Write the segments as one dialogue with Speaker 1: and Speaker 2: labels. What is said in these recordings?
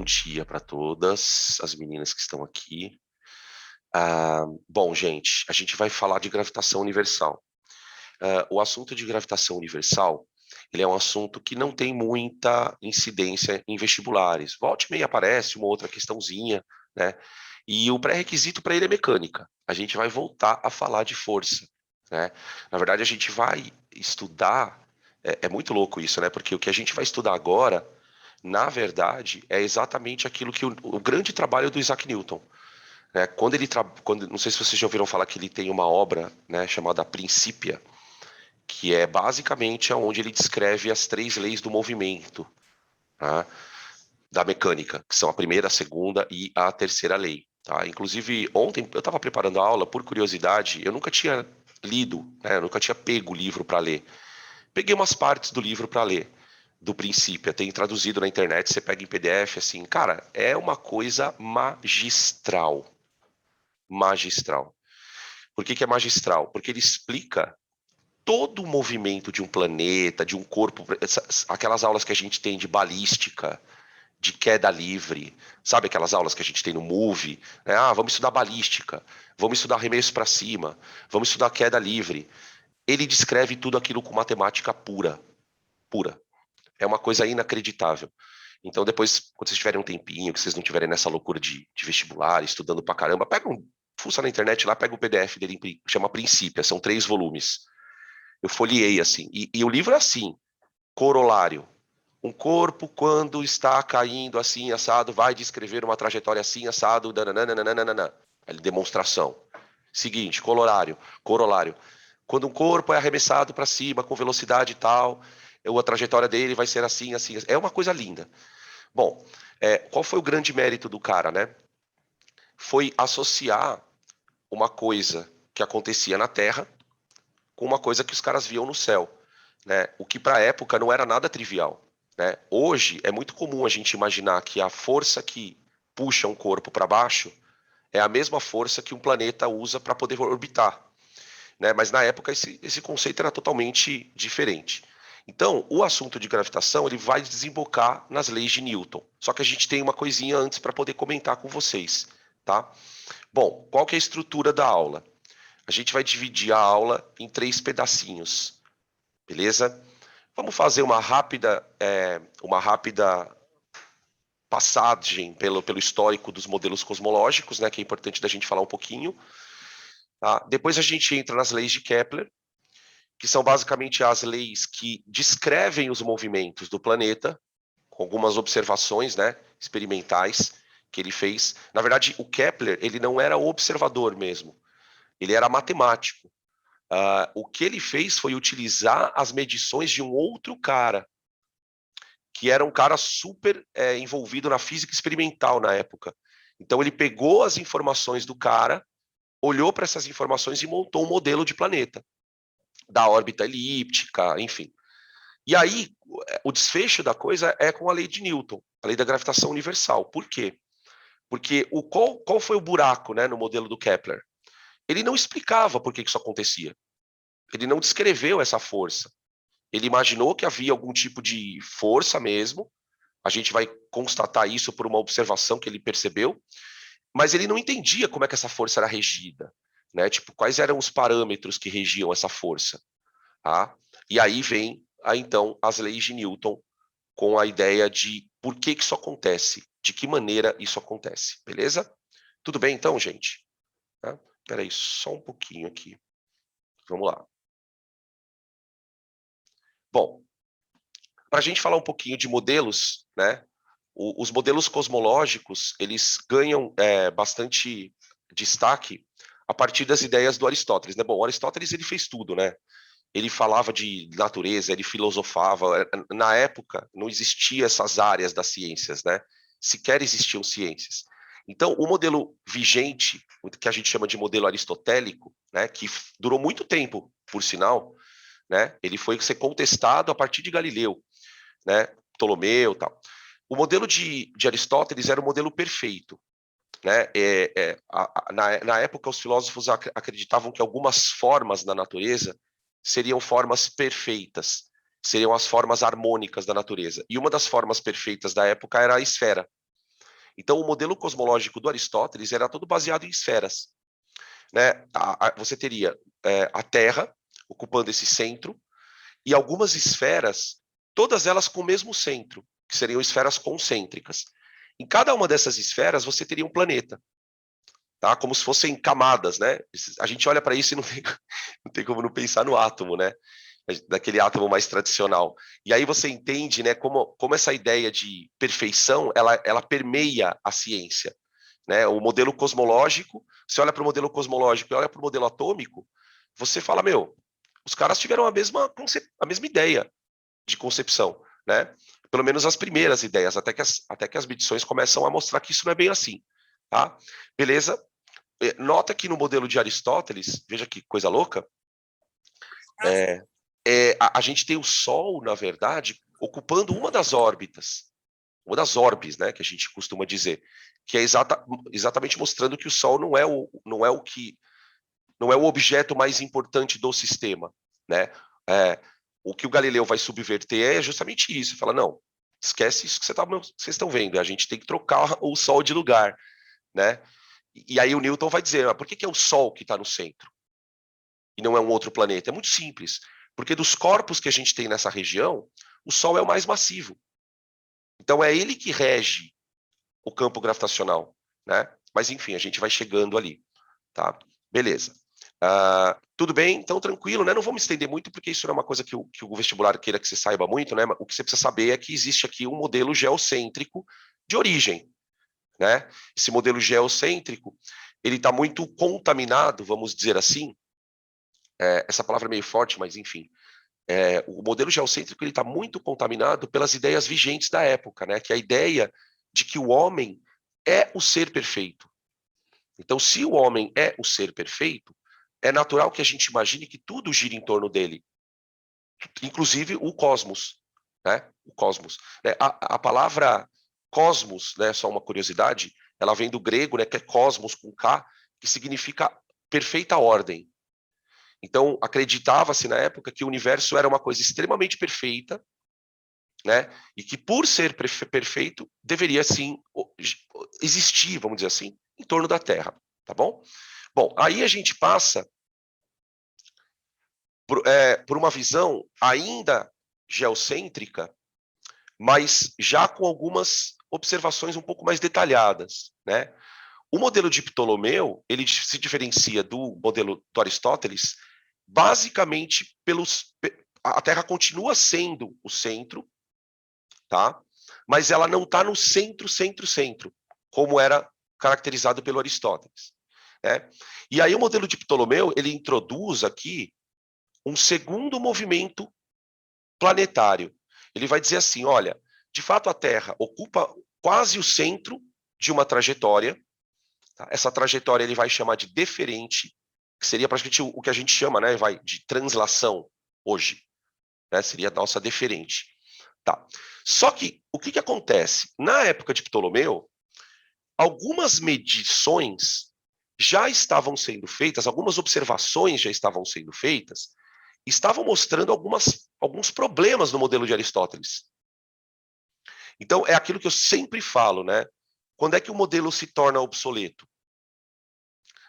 Speaker 1: bom dia para todas as meninas que estão aqui. Bom, gente, a gente vai falar de gravitação universal. O assunto de gravitação universal, ele é um assunto que não tem muita incidência em vestibulares. Volta e meia aparece uma outra questãozinha, né? E o pré-requisito para ele é mecânica. A gente vai voltar a falar de força, né? Na verdade, a gente vai estudar. É muito louco isso, né? Porque o que a gente vai estudar agora, na verdade, é exatamente aquilo que o grande trabalho do Isaac Newton, né? Não sei se vocês já ouviram falar que ele tem uma obra, né, chamada Principia, que é basicamente onde ele descreve as três leis do movimento, tá? Da mecânica, que são a primeira, a segunda e a terceira lei. Tá? Inclusive, ontem eu estava preparando a aula, por curiosidade, eu nunca tinha lido, né, eu nunca tinha pego o livro para ler. Peguei umas partes do livro para ler, do princípio, tem traduzido na internet, você pega em PDF, assim, cara, é uma coisa magistral. Magistral. Por que que é magistral? Porque ele explica todo o movimento de um planeta, de um corpo, aquelas aulas que a gente tem de balística, de queda livre, sabe aquelas aulas que a gente tem no MOVE, né? Vamos estudar balística, vamos estudar arremesso para cima, vamos estudar queda livre. Ele descreve tudo aquilo com matemática pura, pura. É uma coisa inacreditável. Então depois, quando vocês tiverem um tempinho, que vocês não tiverem nessa loucura de vestibular, estudando pra caramba, fuça na internet lá, pega o PDF dele, chama Princípio, são 3 volumes. Eu folheei assim, e o livro é assim, corolário. Um corpo, quando está caindo assim, assado, vai descrever uma trajetória assim, assado, nananana. Demonstração. Seguinte, corolário. Quando um corpo é arremessado para cima com velocidade e tal, a trajetória dele vai ser assim, assim. É uma coisa linda. Bom, qual foi o grande mérito do cara, né? Foi associar uma coisa que acontecia na Terra com uma coisa que os caras viam no céu, né? O que para a época não era nada trivial, né? Hoje é muito comum a gente imaginar que a força que puxa um corpo para baixo é a mesma força que um planeta usa para poder orbitar, né? Mas na época esse conceito era totalmente diferente. Então, o assunto de gravitação ele vai desembocar nas leis de Newton. Só que a gente tem uma coisinha antes para poder comentar com vocês, tá? Bom, qual que é a estrutura da aula? A gente vai dividir a aula em 3 pedacinhos, beleza? Vamos fazer uma rápida passagem pelo histórico dos modelos cosmológicos, né, que é importante da gente falar um pouquinho. Tá? Depois a gente entra nas leis de Kepler, que são basicamente as leis que descrevem os movimentos do planeta, com algumas observações, né, experimentais que ele fez. Na verdade, o Kepler ele não era observador mesmo, ele era matemático. O que ele fez foi utilizar as medições de um outro cara, que era um cara super envolvido na física experimental na época. Então ele pegou as informações do cara, olhou para essas informações e montou um modelo de planeta, da órbita elíptica, enfim. E aí, o desfecho da coisa é com a lei de Newton, a lei da gravitação universal. Por quê? Porque qual foi o buraco, né, no modelo do Kepler? Ele não explicava por que isso acontecia. Ele não descreveu essa força. Ele imaginou que havia algum tipo de força mesmo. A gente vai constatar isso por uma observação que ele percebeu, mas ele não entendia como é que essa força era regida, né? Tipo, quais eram os parâmetros que regiam essa força, tá? E aí vem, então, as leis de Newton com a ideia de por que isso acontece, de que maneira isso acontece, beleza? Tudo bem, então, gente? Espera aí, só um pouquinho aqui. Vamos lá. Bom, para a gente falar um pouquinho de modelos, né? Os modelos cosmológicos eles ganham bastante destaque a partir das ideias do Aristóteles, né? Bom, o Aristóteles ele fez tudo, né? Ele falava de natureza, ele filosofava. Na época não existia essas áreas das ciências, né? Sequer existiam ciências. Então, o modelo vigente, que a gente chama de modelo aristotélico, né? Que durou muito tempo, por sinal, né? Ele foi ser contestado a partir de Galileu, né? Ptolomeu, tal. O modelo de Aristóteles era o modelo perfeito, né? Na época, os filósofos acreditavam que algumas formas da natureza seriam formas perfeitas, seriam as formas harmônicas da natureza. E uma das formas perfeitas da época era a esfera. Então, o modelo cosmológico do Aristóteles era todo baseado em esferas, né? Você teria a Terra ocupando esse centro e algumas esferas, todas elas com o mesmo centro, que seriam esferas concêntricas. Em cada uma dessas esferas, você teria um planeta, tá? Como se fossem camadas, né? A gente olha para isso e não tem como não pensar no átomo, né? Daquele átomo mais tradicional. E aí você entende, né, como essa ideia de perfeição, ela permeia a ciência, né? O modelo cosmológico, você olha para o modelo cosmológico e olha para o modelo atômico, você fala, meu, os caras tiveram a mesma ideia de concepção, né? Pelo menos as primeiras ideias, até que as medições começam a mostrar que isso não é bem assim, tá? Beleza? Nota que no modelo de Aristóteles, veja que coisa louca, é, a gente tem o Sol, na verdade, ocupando uma das órbitas, uma das orbes, né, que a gente costuma dizer, que é exatamente mostrando que o Sol não é o objeto mais importante do sistema, né? O que o Galileu vai subverter é justamente isso. Fala, não, esquece isso que vocês estão vendo. A gente tem que trocar o Sol de lugar, né? E aí o Newton vai dizer, por que é o Sol que está no centro e não é um outro planeta? É muito simples, porque dos corpos que a gente tem nessa região, o Sol é o mais massivo. Então é ele que rege o campo gravitacional, né? Mas enfim, a gente vai chegando ali, tá? Beleza. Tudo bem, então tranquilo, né? Não vou me estender muito, porque isso não é uma coisa que o vestibular queira que você saiba muito, né? O que você precisa saber é que existe aqui um modelo geocêntrico de origem, né? Esse modelo geocêntrico, ele está muito contaminado, vamos dizer assim, essa palavra é meio forte, mas enfim, o modelo geocêntrico ele está muito contaminado pelas ideias vigentes da época, né? Que é a ideia de que o homem é o ser perfeito. Então, se o homem é o ser perfeito, é natural que a gente imagine que tudo gira em torno dele, inclusive o cosmos, né? O cosmos. Né? A palavra cosmos, né? Só uma curiosidade, ela vem do grego, né? Que é cosmos com K, que significa perfeita ordem. Então, acreditava-se na época que o universo era uma coisa extremamente perfeita, né? E que por ser perfeito, deveria sim existir, vamos dizer assim, em torno da Terra, tá bom? Bom, aí a gente passa por uma visão ainda geocêntrica, mas já com algumas observações um pouco mais detalhadas, né? O modelo de Ptolomeu, ele se diferencia do modelo do Aristóteles basicamente pelos a Terra continua sendo o centro, tá? Mas ela não está no centro, centro, centro, como era caracterizado pelo Aristóteles, né? E aí o modelo de Ptolomeu, ele introduz aqui um segundo movimento planetário. Ele vai dizer assim, olha, de fato a Terra ocupa quase o centro de uma trajetória, tá? Essa trajetória ele vai chamar de deferente, que seria praticamente o que a gente chama, né, de translação hoje, né, seria a nossa deferente. Tá. Só que o que acontece? Na época de Ptolomeu, algumas medições já estavam sendo feitas, algumas observações já estavam sendo feitas, estavam mostrando alguns problemas no modelo de Aristóteles. Então, é aquilo que eu sempre falo, né? Quando é que o modelo se torna obsoleto?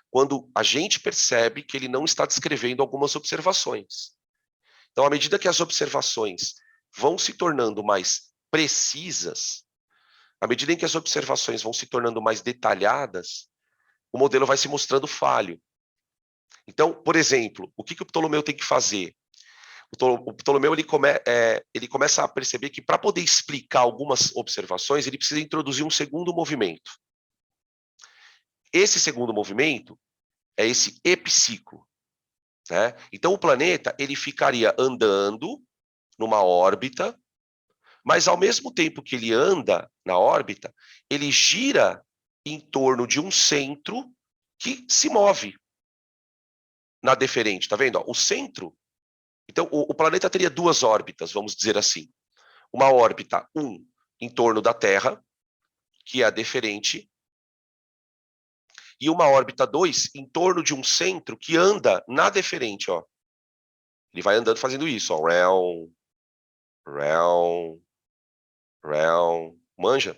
Speaker 1: Quando a gente percebe que ele não está descrevendo algumas observações. Então, à medida que as observações vão se tornando mais precisas, à medida em que as observações vão se tornando mais detalhadas, o modelo vai se mostrando falho. Então, por exemplo, o que o Ptolomeu tem que fazer? O Ptolomeu ele começa a perceber que para poder explicar algumas observações, ele precisa introduzir um segundo movimento. Esse segundo movimento é esse epiciclo, né? Então o planeta ele ficaria andando numa órbita, mas ao mesmo tempo que ele anda na órbita, ele gira em torno de um centro que se move na deferente, tá vendo? O centro. Então, o planeta teria duas órbitas, vamos dizer assim. Uma órbita, em torno da Terra, que é a deferente, e uma órbita, 2, em torno de um centro que anda na deferente, ó. Ele vai andando fazendo isso, ó. Realm, realm, realm. Manja?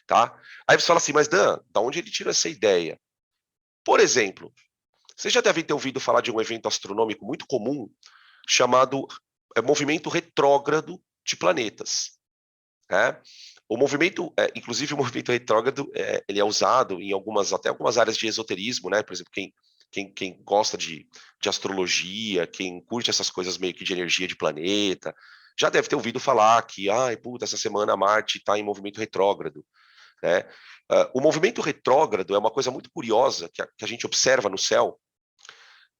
Speaker 1: tá? Aí você fala assim, mas Dan, da onde ele tirou essa ideia? Por exemplo, você já deve ter ouvido falar de um evento astronômico muito comum chamado movimento retrógrado de planetas, né? O movimento, inclusive o movimento retrógrado, ele é usado em até algumas áreas de esoterismo, né? Por exemplo, quem gosta de astrologia, quem curte essas coisas meio que de energia de planeta, já deve ter ouvido falar que, ai, puta, essa semana Marte está em movimento retrógrado, né? O movimento retrógrado é uma coisa muito curiosa que a gente observa no céu,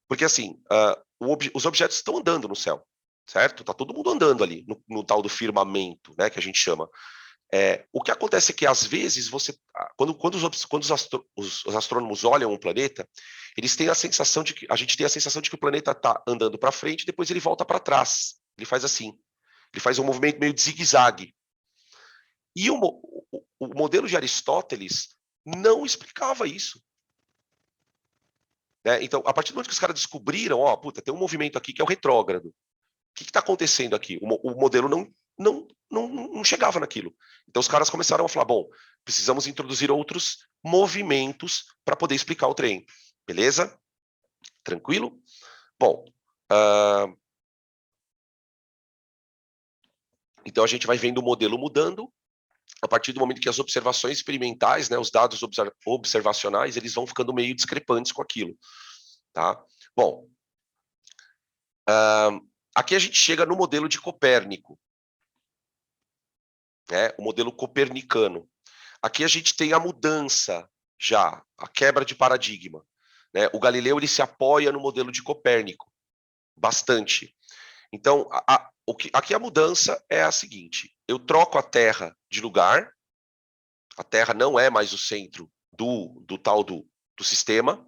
Speaker 1: porque assim, os objetos estão andando no céu, certo? Tá todo mundo andando ali no tal do firmamento, né, que a gente chama. O que acontece é que às vezes quando os astrônomos olham um planeta, eles têm a sensação de que a gente tem a sensação de que o planeta está andando para frente, e depois ele volta para trás. Ele faz assim, ele faz um movimento meio de zigue-zague. E o modelo de Aristóteles não explicava isso. Né? Então, a partir do momento que os caras descobriram, puta, tem um movimento aqui que é o retrógrado. O que está acontecendo aqui? O modelo não chegava naquilo. Então, os caras começaram a falar, bom, precisamos introduzir outros movimentos para poder explicar o trem. Beleza? Tranquilo? Bom, então a gente vai vendo o modelo mudando a partir do momento que as observações experimentais, né, os dados observacionais, eles vão ficando meio discrepantes com aquilo. Tá? Bom, aqui a gente chega no modelo de Copérnico, né, o modelo copernicano. Aqui a gente tem a mudança já, a quebra de paradigma. Né? O Galileu ele se apoia no modelo de Copérnico, bastante. Então, aqui a mudança é a seguinte, eu troco a Terra de lugar, a Terra não é mais o centro do tal do sistema,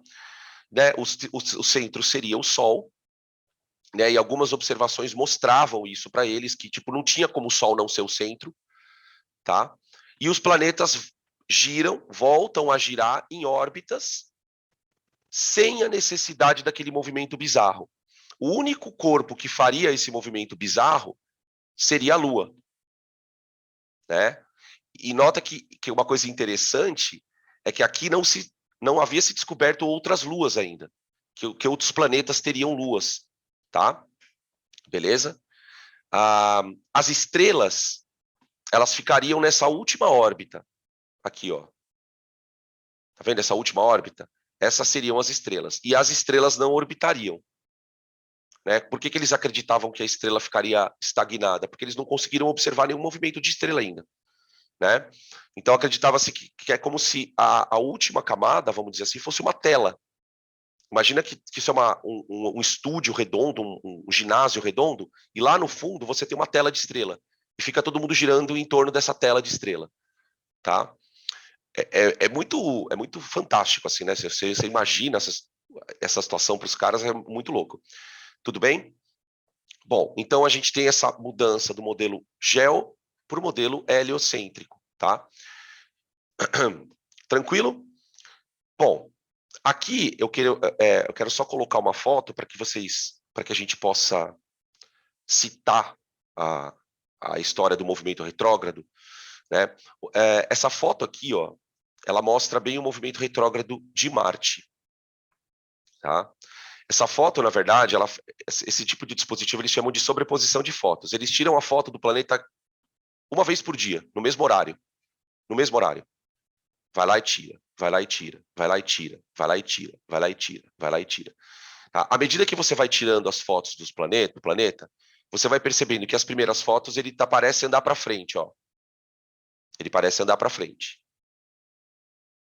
Speaker 1: né? O centro seria o Sol, né? E algumas observações mostravam isso para eles, que tipo não tinha como o Sol não ser o centro, tá? E os planetas voltam a girar em órbitas sem a necessidade daquele movimento bizarro. O único corpo que faria esse movimento bizarro seria a Lua, né? E nota que uma coisa interessante é que aqui não havia se descoberto outras luas ainda, que outros planetas teriam luas, tá? Beleza? As estrelas, elas ficariam nessa última órbita, aqui, ó. Tá vendo essa última órbita? Essas seriam as estrelas. E as estrelas não orbitariam. Né? Por que eles acreditavam que a estrela ficaria estagnada? Porque eles não conseguiram observar nenhum movimento de estrela ainda. Né? Então acreditava-se que é como se a última camada, vamos dizer assim, fosse uma tela. Imagina que isso é um estúdio redondo, um ginásio redondo, e lá no fundo você tem uma tela de estrela. E fica todo mundo girando em torno dessa tela de estrela. Tá? É muito fantástico, assim, né? Você imagina essa situação para os caras, é muito louco. Tudo bem? Bom, então a gente tem essa mudança do modelo geo para o modelo heliocêntrico, tá? Tranquilo? Bom, aqui eu quero só colocar uma foto para que a gente possa citar a, a história do movimento retrógrado, né? Essa foto aqui, ó, ela mostra bem o movimento retrógrado de Marte, tá? Essa foto, na verdade, esse tipo de dispositivo eles chamam de sobreposição de fotos. Eles tiram a foto do planeta uma vez por dia, no mesmo horário. No mesmo horário. Vai lá e tira, vai lá e tira, vai lá e tira, vai lá e tira, vai lá e tira, vai lá e tira. Tá? À medida que você vai tirando as fotos do planeta, você vai percebendo que as primeiras fotos ele parece andar para frente, ó. Ele parece andar para frente.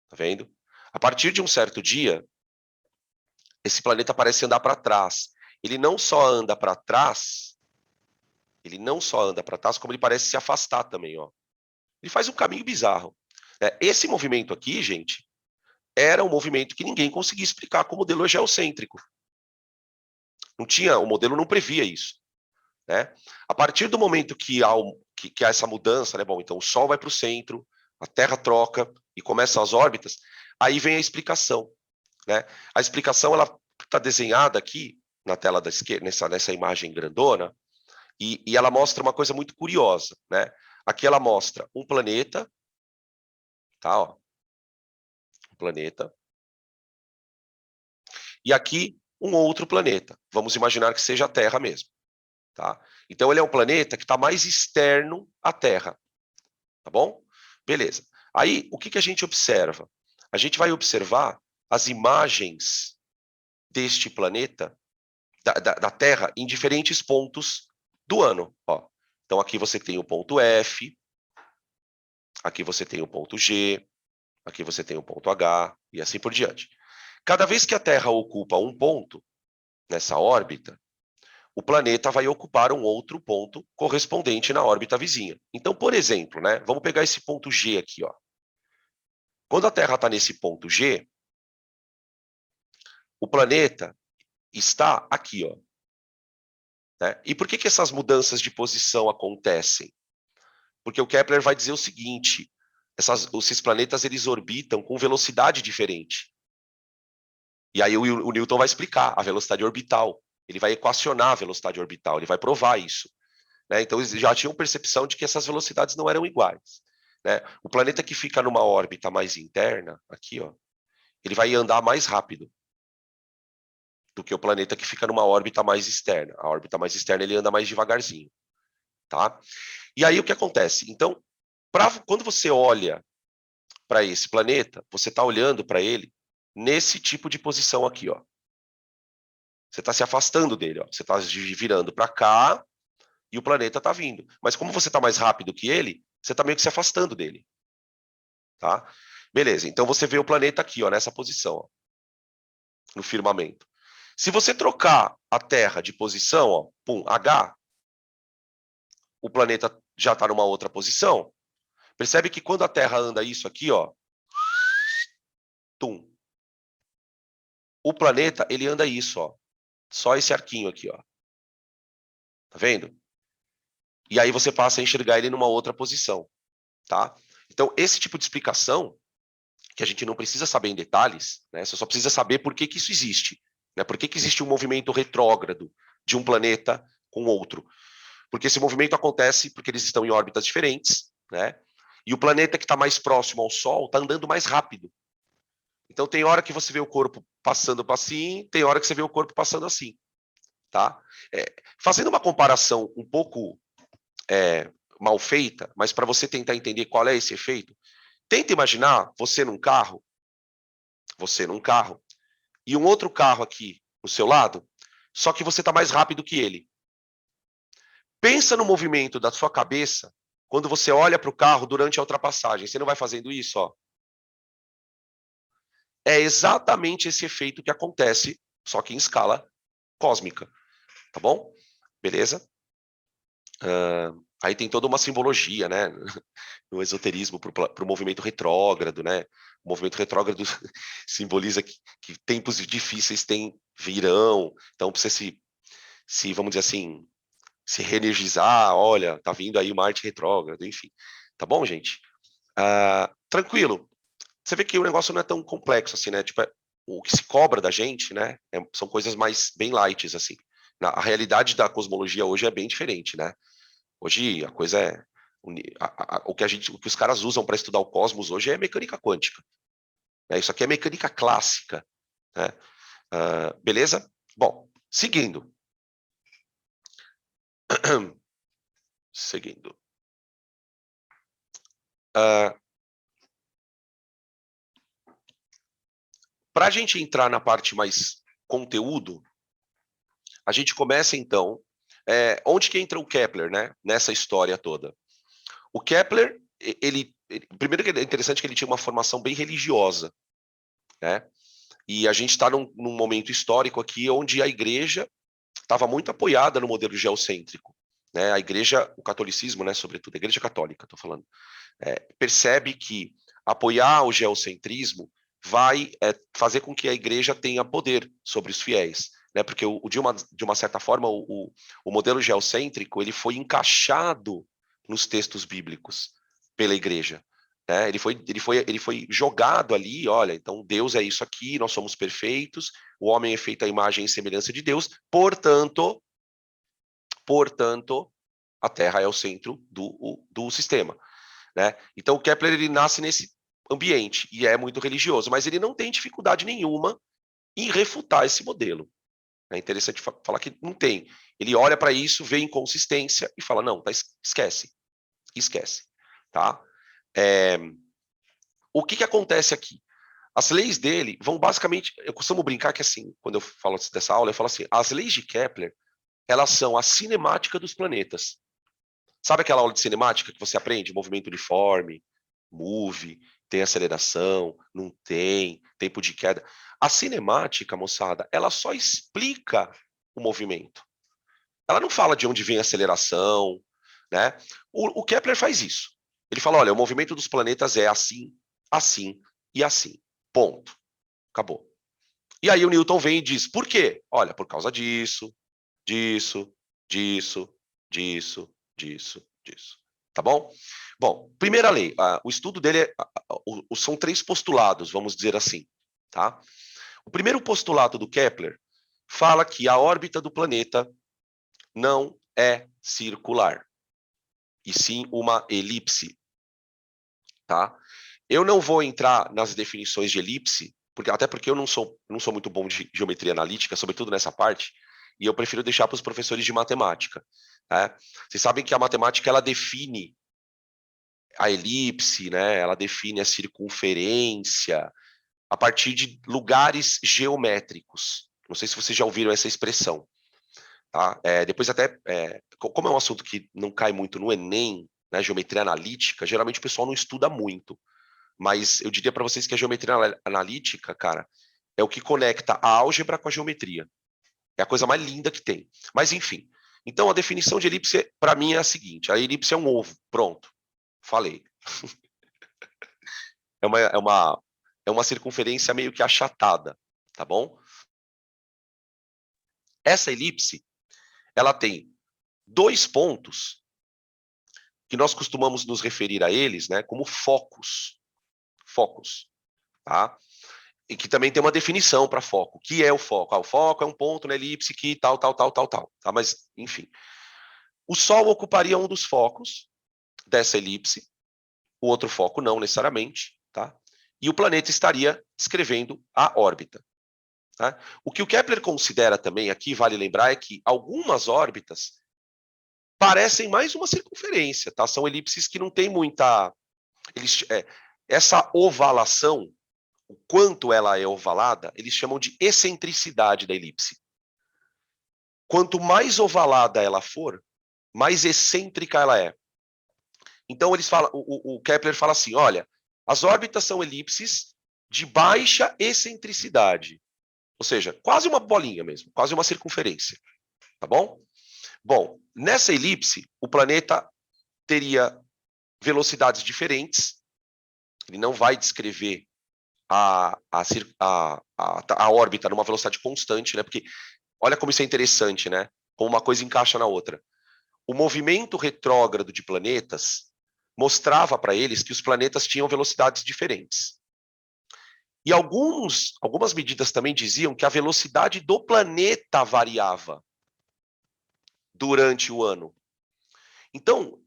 Speaker 1: Tá vendo? A partir de um certo dia, esse planeta parece andar para trás. Ele não só anda para trás, como ele parece se afastar também, ó. Ele faz um caminho bizarro. Esse movimento aqui, gente, era um movimento que ninguém conseguia explicar com o modelo geocêntrico. O modelo não previa isso. Né? A partir do momento que há essa mudança, né? Bom, então o Sol vai para o centro, a Terra troca e começam as órbitas, aí vem a explicação. Né? A explicação ela está desenhada aqui na tela da esquerda, nessa imagem grandona, e ela mostra uma coisa muito curiosa. Né? Aqui ela mostra um planeta tá? Ó, um planeta. E aqui um outro planeta. Vamos imaginar que seja a Terra mesmo, tá? Então ele é um planeta que está mais externo à Terra, tá bom? Beleza. Aí o que que a gente observa? A gente vai observar as imagens deste planeta, da Terra, em diferentes pontos do ano. Ó. Então aqui você tem o ponto F, aqui você tem o ponto G, aqui você tem o ponto H, e assim por diante. Cada vez que a Terra ocupa um ponto nessa órbita, o planeta vai ocupar um outro ponto correspondente na órbita vizinha. Então, por exemplo, né, vamos pegar esse ponto G aqui. Ó. Quando a Terra está nesse ponto G, o planeta está aqui. Ó, né? E por que que essas mudanças de posição acontecem? Porque o Kepler vai dizer o seguinte, esses planetas eles orbitam com velocidade diferente. E aí o Newton vai explicar a velocidade orbital. Ele vai equacionar a velocidade orbital, ele vai provar isso. Né? Então, eles já tinham percepção de que essas velocidades não eram iguais. Né? O planeta que fica numa órbita mais interna, aqui, ó, ele vai andar mais rápido do que o planeta que fica numa órbita mais externa. A órbita mais externa ele anda mais devagarzinho. Tá? E aí o que acontece? Então, quando você olha para esse planeta, você está olhando para ele nesse tipo de posição aqui. Ó. Você está se afastando dele. Ó. Você está virando para cá e o planeta está vindo. Mas como você está mais rápido que ele, você está meio que se afastando dele. Tá? Beleza, então você vê o planeta aqui, ó, nessa posição, ó, no firmamento. Se você trocar a Terra de posição, ó, pum, H, o planeta já está numa outra posição. Percebe que quando a Terra anda isso aqui, ó, tum, o planeta ele anda isso, ó, só esse arquinho aqui, ó. Tá vendo? E aí você passa a enxergar ele numa outra posição, tá? Então esse tipo de explicação que a gente não precisa saber em detalhes, né? Você só precisa saber por que que isso existe, né? Por que que existe um movimento retrógrado de um planeta com outro? Porque esse movimento acontece porque eles estão em órbitas diferentes, né? E o planeta que está mais próximo ao Sol está andando mais rápido. Então tem hora que você vê o corpo passando assim, tem hora que você vê o corpo passando assim, tá? Fazendo uma comparação um pouco mal feita, mas para você tentar entender qual é esse efeito, tenta imaginar você num carro, e um outro carro aqui no seu lado, só que você está mais rápido que ele. Pensa no movimento da sua cabeça quando você olha para o carro durante a ultrapassagem. Você não vai fazendo isso, ó. É exatamente esse efeito que acontece, só que em escala cósmica, tá bom? Beleza? Aí tem toda uma simbologia, né? No esoterismo para o movimento retrógrado, né? O movimento retrógrado simboliza que tempos difíceis virão, então para você vamos dizer assim, se reenergizar, olha, tá vindo aí o Marte retrógrado, enfim. Tá bom, gente? Tranquilo. Você vê que o negócio não é tão complexo assim, né? Tipo, o que se cobra da gente, né? São coisas mais bem light, assim. A realidade da cosmologia hoje é bem diferente, né? Hoje a coisa é o que os caras usam para estudar o cosmos hoje é mecânica quântica. Né? Isso aqui é mecânica clássica, né? Beleza? Bom, seguindo. Seguindo. Para a gente entrar na parte mais conteúdo, a gente começa então. Onde que entra o Kepler, né? Nessa história toda. O Kepler, primeiro que é interessante que ele tinha uma formação bem religiosa, né? E a gente está num momento histórico aqui onde a igreja estava muito apoiada no modelo geocêntrico. Né? A igreja, o catolicismo, né, sobretudo, a igreja católica, estou falando, percebe que apoiar o geocentrismo vai fazer com que a igreja tenha poder sobre os fiéis. Né? Porque de uma certa forma o modelo geocêntrico ele foi encaixado nos textos bíblicos pela igreja. Né? Ele foi jogado ali, olha, então Deus é isso aqui, nós somos perfeitos, o homem é feito à imagem e semelhança de Deus, portanto, a Terra é o centro do sistema. Né? Então o Kepler ele nasce ambiente e é muito religioso, mas ele não tem dificuldade nenhuma em refutar esse modelo. É interessante falar que não tem. Ele olha para isso, vê inconsistência e fala, não, tá, esquece, esquece. Tá? O que acontece aqui? As leis dele vão basicamente, eu costumo brincar que assim, quando eu falo dessa aula, eu falo assim, as leis de Kepler, elas são a cinemática dos planetas. Sabe aquela aula de cinemática que você aprende? Movimento uniforme, move, tem aceleração, não tem, tempo de queda. A cinemática, moçada, ela só explica o movimento. Ela não fala de onde vem a aceleração, né? O Kepler faz isso. Ele fala, olha, o movimento dos planetas é assim, assim e assim. Ponto. Acabou. E aí o Newton vem e diz, por quê? Olha, por causa disso, disso, disso, disso, disso. Tá bom? Bom, primeira lei, o estudo dele são 3 postulados, vamos dizer assim, tá? O primeiro postulado do Kepler fala que a órbita do planeta não é circular, e sim uma elipse, tá? Eu não vou entrar nas definições de elipse, até porque eu não sou muito bom de geometria analítica, sobretudo nessa parte, e eu prefiro deixar para os professores de matemática. Né? Vocês sabem que a matemática ela define a elipse, né? Ela define a circunferência a partir de lugares geométricos. Não sei se vocês já ouviram essa expressão. Tá? Depois até, como é um assunto que não cai muito no Enem, né, geometria analítica, geralmente o pessoal não estuda muito. Mas eu diria para vocês que a geometria analítica, cara, é o que conecta a álgebra com a geometria. É a coisa mais linda que tem. Mas, enfim. Então, a definição de elipse, para mim, é a seguinte. A elipse é um ovo. Pronto. Falei. É uma, é uma, é uma circunferência meio que achatada. Tá bom? Essa elipse, ela tem 2 pontos que nós costumamos nos referir a eles, né, como focos. Focos. Tá? E que também tem uma definição para foco. O que é o foco? O foco é um ponto na elipse que tal. Tá? Mas, enfim. O Sol ocuparia um dos focos dessa elipse, o outro foco não necessariamente, tá? E o planeta estaria descrevendo a órbita. Tá? O que o Kepler considera também aqui, vale lembrar, é que algumas órbitas parecem mais uma circunferência, tá? São elipses que não tem muita... essa ovalação, o quanto ela é ovalada, eles chamam de excentricidade da elipse. Quanto mais ovalada ela for, mais excêntrica ela é. Então eles falam, o Kepler fala assim, olha, as órbitas são elipses de baixa excentricidade, ou seja, quase uma bolinha mesmo, quase uma circunferência, tá bom? Bom, nessa elipse, o planeta teria velocidades diferentes, ele não vai descrever a órbita numa velocidade constante, né? Porque olha como isso é interessante, né? Como uma coisa encaixa na outra. O movimento retrógrado de planetas mostrava para eles que os planetas tinham velocidades diferentes. E algumas medidas também diziam que a velocidade do planeta variava durante o ano. Então,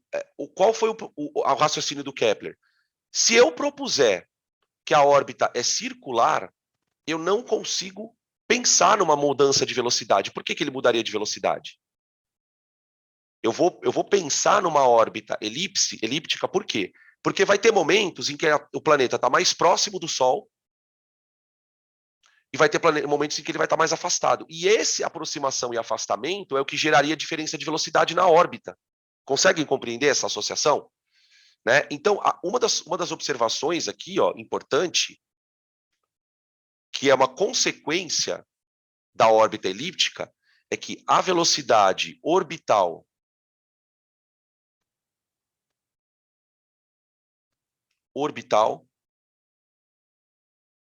Speaker 1: qual foi o raciocínio do Kepler? Se eu propuser que a órbita é circular, eu não consigo pensar numa mudança de velocidade. Por que ele mudaria de velocidade? Eu vou pensar numa órbita elíptica, por quê? Porque vai ter momentos em que o planeta está mais próximo do Sol e vai ter momentos em que ele vai estar mais afastado. E essa aproximação e afastamento é o que geraria diferença de velocidade na órbita. Conseguem compreender essa associação? Né? Então, uma das observações aqui, ó, importante, que é uma consequência da órbita elíptica, é que a velocidade orbital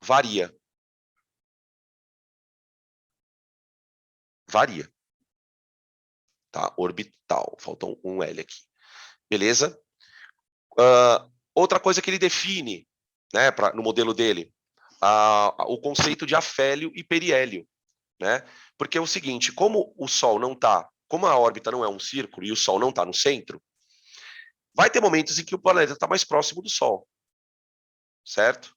Speaker 1: varia. Varia. Tá? Orbital. Faltou um L aqui. Beleza? Outra coisa que ele define, né, no modelo dele, o conceito de afélio e periélio. Né? Porque é o seguinte, como o Sol não está, como a órbita não é um círculo e o Sol não está no centro, vai ter momentos em que o planeta está mais próximo do Sol. certo?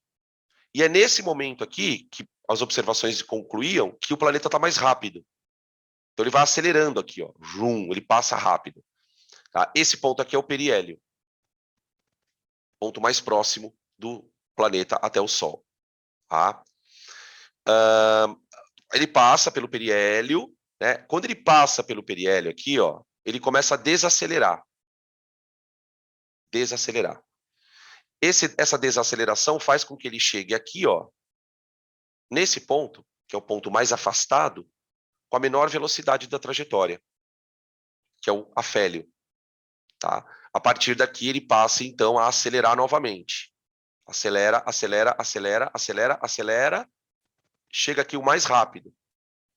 Speaker 1: E é nesse momento aqui que as observações concluíam que o planeta está mais rápido. Então ele vai acelerando aqui, ó, ele passa rápido. Tá? Esse ponto aqui é o periélio, ponto mais próximo do planeta até o Sol. Tá? Ele passa pelo periélio, né? Quando ele passa pelo periélio aqui, ó, ele começa a desacelerar. Desacelerar. Essa desaceleração faz com que ele chegue aqui, ó, nesse ponto, que é o ponto mais afastado, com a menor velocidade da trajetória, que é o afélio. Tá? A partir daqui, ele passa, então, a acelerar novamente. Acelera, acelera, acelera, acelera, acelera, chega aqui o mais rápido.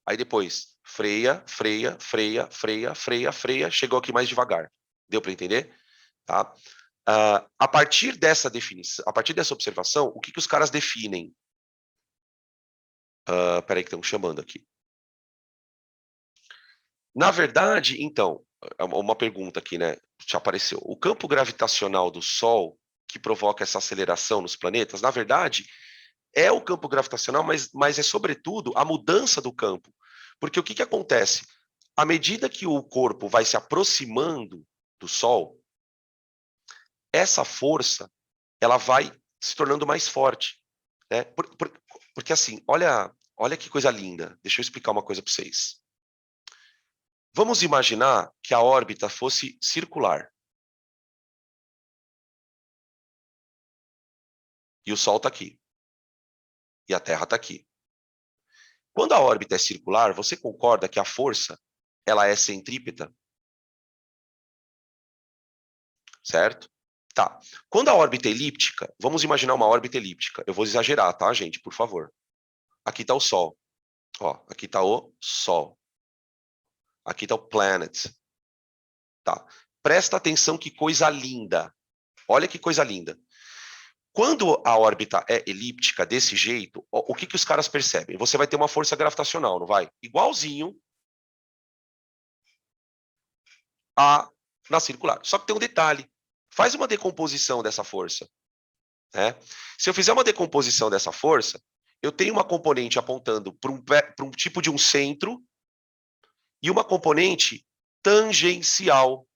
Speaker 1: Aí depois, freia, freia, freia, freia, freia, freia, chegou aqui mais devagar. Deu para entender? Tá? A partir dessa definição, a partir dessa observação, o que os caras definem? Peraí que estão chamando aqui. Na verdade, então, uma pergunta aqui, né? Já apareceu. O campo gravitacional do Sol, que provoca essa aceleração nos planetas, na verdade, é o campo gravitacional, mas é sobretudo a mudança do campo. Porque o que acontece? À medida que o corpo vai se aproximando do Sol, essa força ela vai se tornando mais forte. Né? Porque assim, olha que coisa linda. Deixa eu explicar uma coisa para vocês. Vamos imaginar que a órbita fosse circular. E o Sol está aqui. E a Terra está aqui. Quando a órbita é circular, você concorda que a força ela é centrípeta? Certo? Tá. Quando a órbita é elíptica, vamos imaginar uma órbita elíptica. Eu vou exagerar, tá, gente? Por favor. Aqui está o Sol. Ó, aqui está o Sol. Aqui está o planet. Tá. Presta atenção que coisa linda. Olha que coisa linda. Quando a órbita é elíptica desse jeito, o que os caras percebem? Você vai ter uma força gravitacional, não vai? Igualzinho na circular. Só que tem um detalhe. Faz uma decomposição dessa força. Né? Se eu fizer uma decomposição dessa força, eu tenho uma componente apontando para um tipo de um centro e uma componente tangencial.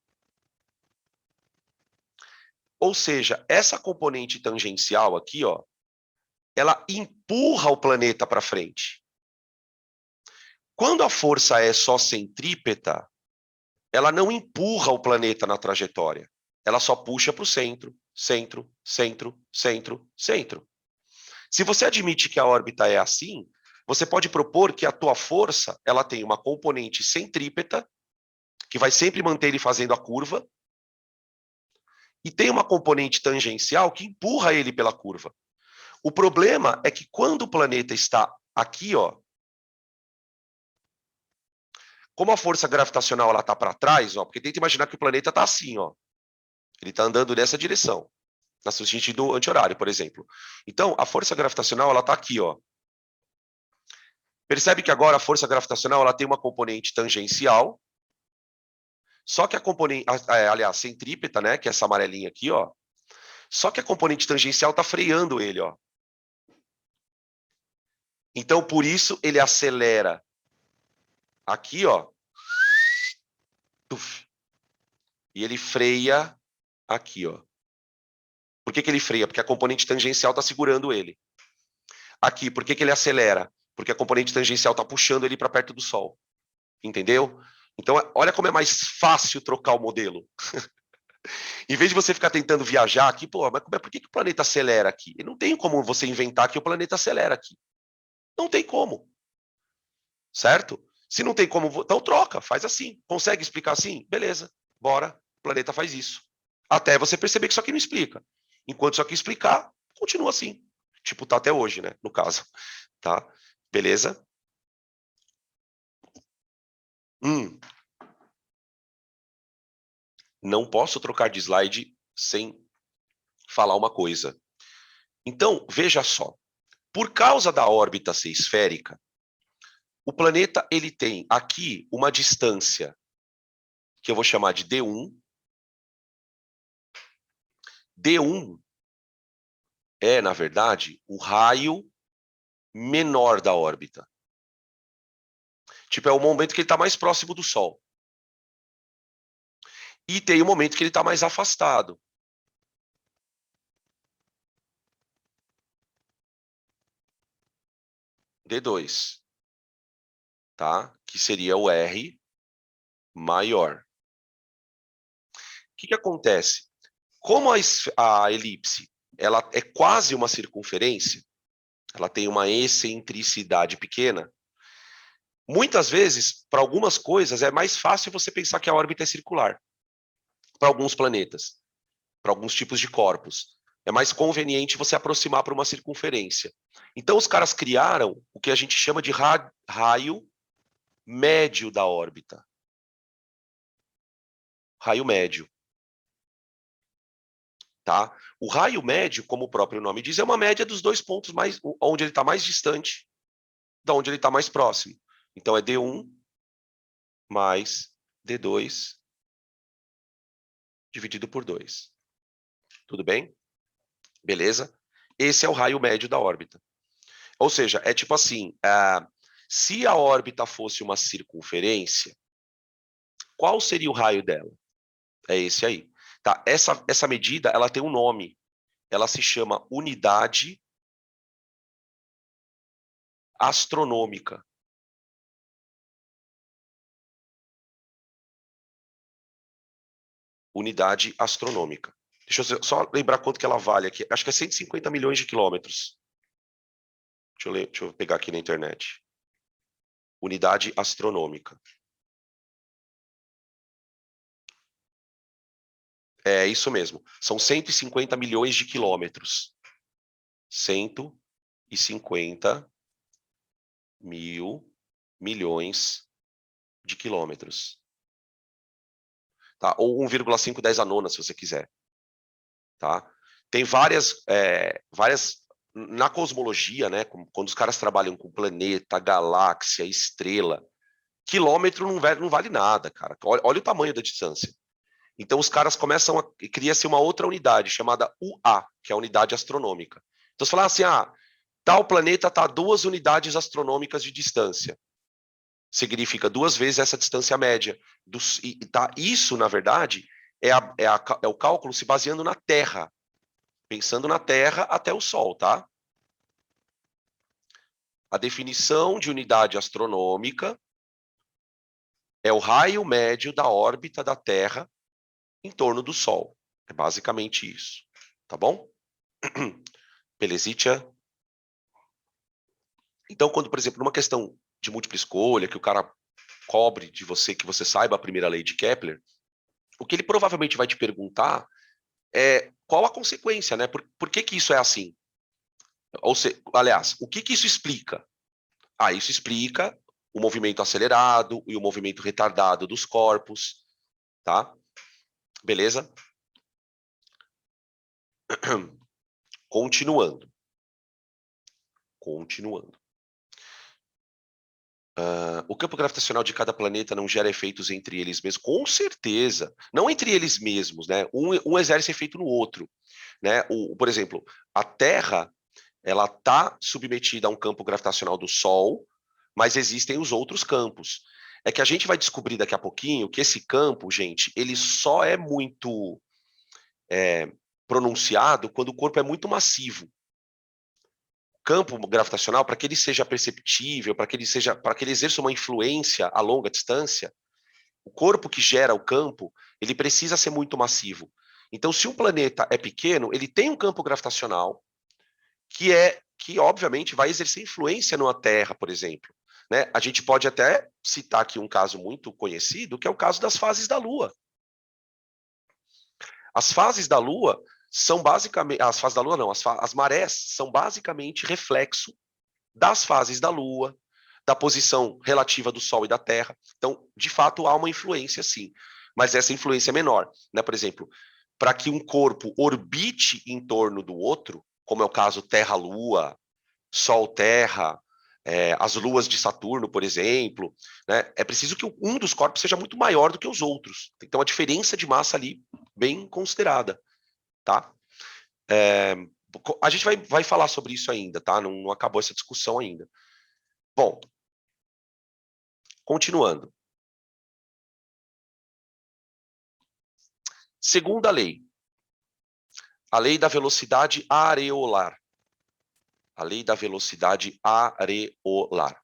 Speaker 1: Ou seja, essa componente tangencial aqui, ó, ela empurra o planeta para frente. Quando a força é só centrípeta, ela não empurra o planeta na trajetória. Ela só puxa para o centro, centro, centro, centro, centro. Se você admite que a órbita é assim, você pode propor que a tua força ela tem uma componente centrípeta, que vai sempre manter ele fazendo a curva, e tem uma componente tangencial que empurra ele pela curva. O problema é que quando o planeta está aqui, ó, como a força gravitacional ela está para trás, ó, porque tenta imaginar que o planeta está assim, ó, ele está andando nessa direção, no sentido anti-horário, por exemplo. Então, a força gravitacional ela está aqui, ó. Percebe que agora a força gravitacional ela tem uma componente tangencial, só que a componente, aliás, centrípeta, né, que é essa amarelinha aqui, ó. Só que a componente tangencial está freando ele, ó. Então, por isso ele acelera aqui, ó. Tuf, e ele freia aqui, ó. Por que ele freia? Porque a componente tangencial está segurando ele. Aqui, por que ele acelera? Porque a componente tangencial está puxando ele para perto do Sol. Entendeu? Então, olha como é mais fácil trocar o modelo. Em vez de você ficar tentando viajar aqui, pô, mas por que o planeta acelera aqui? E não tem como você inventar que o planeta acelera aqui. Não tem como. Certo? Se não tem como, então troca, faz assim. Consegue explicar assim? Beleza, bora, o planeta faz isso. Até você perceber que isso aqui não explica. Enquanto isso aqui explicar, continua assim. Tipo, tá até hoje, né? No caso. Tá? Beleza? Não posso trocar de slide sem falar uma coisa. Então, veja só. Por causa da órbita ser esférica, o planeta ele tem aqui uma distância que eu vou chamar de D1. D1 é, na verdade, o raio menor da órbita. Tipo, é o momento que ele está mais próximo do Sol. E tem o momento que ele está mais afastado. D2, tá? Que seria o R maior. O que acontece? Como a elipse ela é quase uma circunferência, ela tem uma excentricidade pequena, muitas vezes, para algumas coisas, é mais fácil você pensar que a órbita é circular. Para alguns planetas, para alguns tipos de corpos. É mais conveniente você aproximar para uma circunferência. Então, os caras criaram o que a gente chama de raio médio da órbita. Raio médio. Tá? O raio médio, como o próprio nome diz, é uma média dos dois pontos mais, onde ele está mais distante da onde ele está mais próximo. Então, é D1 mais D2 dividido por 2. Tudo bem? Beleza? Esse é o raio médio da órbita. Ou seja, é tipo assim, se a órbita fosse uma circunferência, qual seria o raio dela? É esse aí. Tá? Essa medida ela tem um nome. Ela se chama unidade astronômica. Unidade astronômica. Deixa eu só lembrar quanto que ela vale aqui. Acho que é 150 milhões de quilômetros. Deixa eu pegar aqui na internet. Unidade astronômica. É isso mesmo. São 150 milhões de quilômetros. 150 mil milhões de quilômetros. Tá? Ou 1,5 a nona, se você quiser. Tá? Tem várias na cosmologia, né, quando os caras trabalham com planeta, galáxia, estrela, quilômetro não vale nada, cara. Olha o tamanho da distância. Então os caras começam a criar-se uma outra unidade chamada UA, que é a unidade astronômica. Então você fala assim, tal planeta está a 2 unidades astronômicas de distância. Significa 2 vezes essa distância média. Isso, na verdade, é o cálculo se baseando na Terra. Pensando na Terra até o Sol, tá? A definição de unidade astronômica é o raio médio da órbita da Terra em torno do Sol. É basicamente isso. Tá bom? Belezitia? Então, quando, por exemplo, numa questão de múltipla escolha, que o cara cobre de você que você saiba a primeira lei de Kepler, o que ele provavelmente vai te perguntar é qual a consequência, né? Por que que isso é assim? Aliás, o que que isso explica? Isso explica o movimento acelerado e o movimento retardado dos corpos, tá? Beleza? Continuando. O campo gravitacional de cada planeta não gera efeitos entre eles mesmos? Com certeza. Não entre eles mesmos, né? Um exerce efeito no outro, né? Por exemplo, a Terra, ela está submetida a um campo gravitacional do Sol, mas existem os outros campos. É que a gente vai descobrir daqui a pouquinho que esse campo, gente, ele só é muito pronunciado quando o corpo é muito massivo. Campo gravitacional, para que ele seja perceptível, para que ele exerça uma influência a longa distância, o corpo que gera o campo, ele precisa ser muito massivo. Então, se um planeta é pequeno, ele tem um campo gravitacional que obviamente vai exercer influência na Terra, por exemplo. Né? A gente pode até citar aqui um caso muito conhecido, que é o caso das fases da Lua. As fases da Lua são basicamente, as fases da Lua não, as marés são basicamente reflexo das fases da Lua, da posição relativa do Sol e da Terra. Então, de fato, há uma influência, sim, mas essa influência é menor. Né? Por exemplo, para que um corpo orbite em torno do outro, como é o caso Terra-Lua, Sol-Terra, as luas de Saturno, por exemplo, né? É preciso que um dos corpos seja muito maior do que os outros. Tem que ter uma diferença de massa ali bem considerada, tá? A gente vai falar sobre isso ainda, tá? Não acabou essa discussão ainda. Bom, continuando. Segunda lei. A lei da velocidade areolar. A lei da velocidade areolar.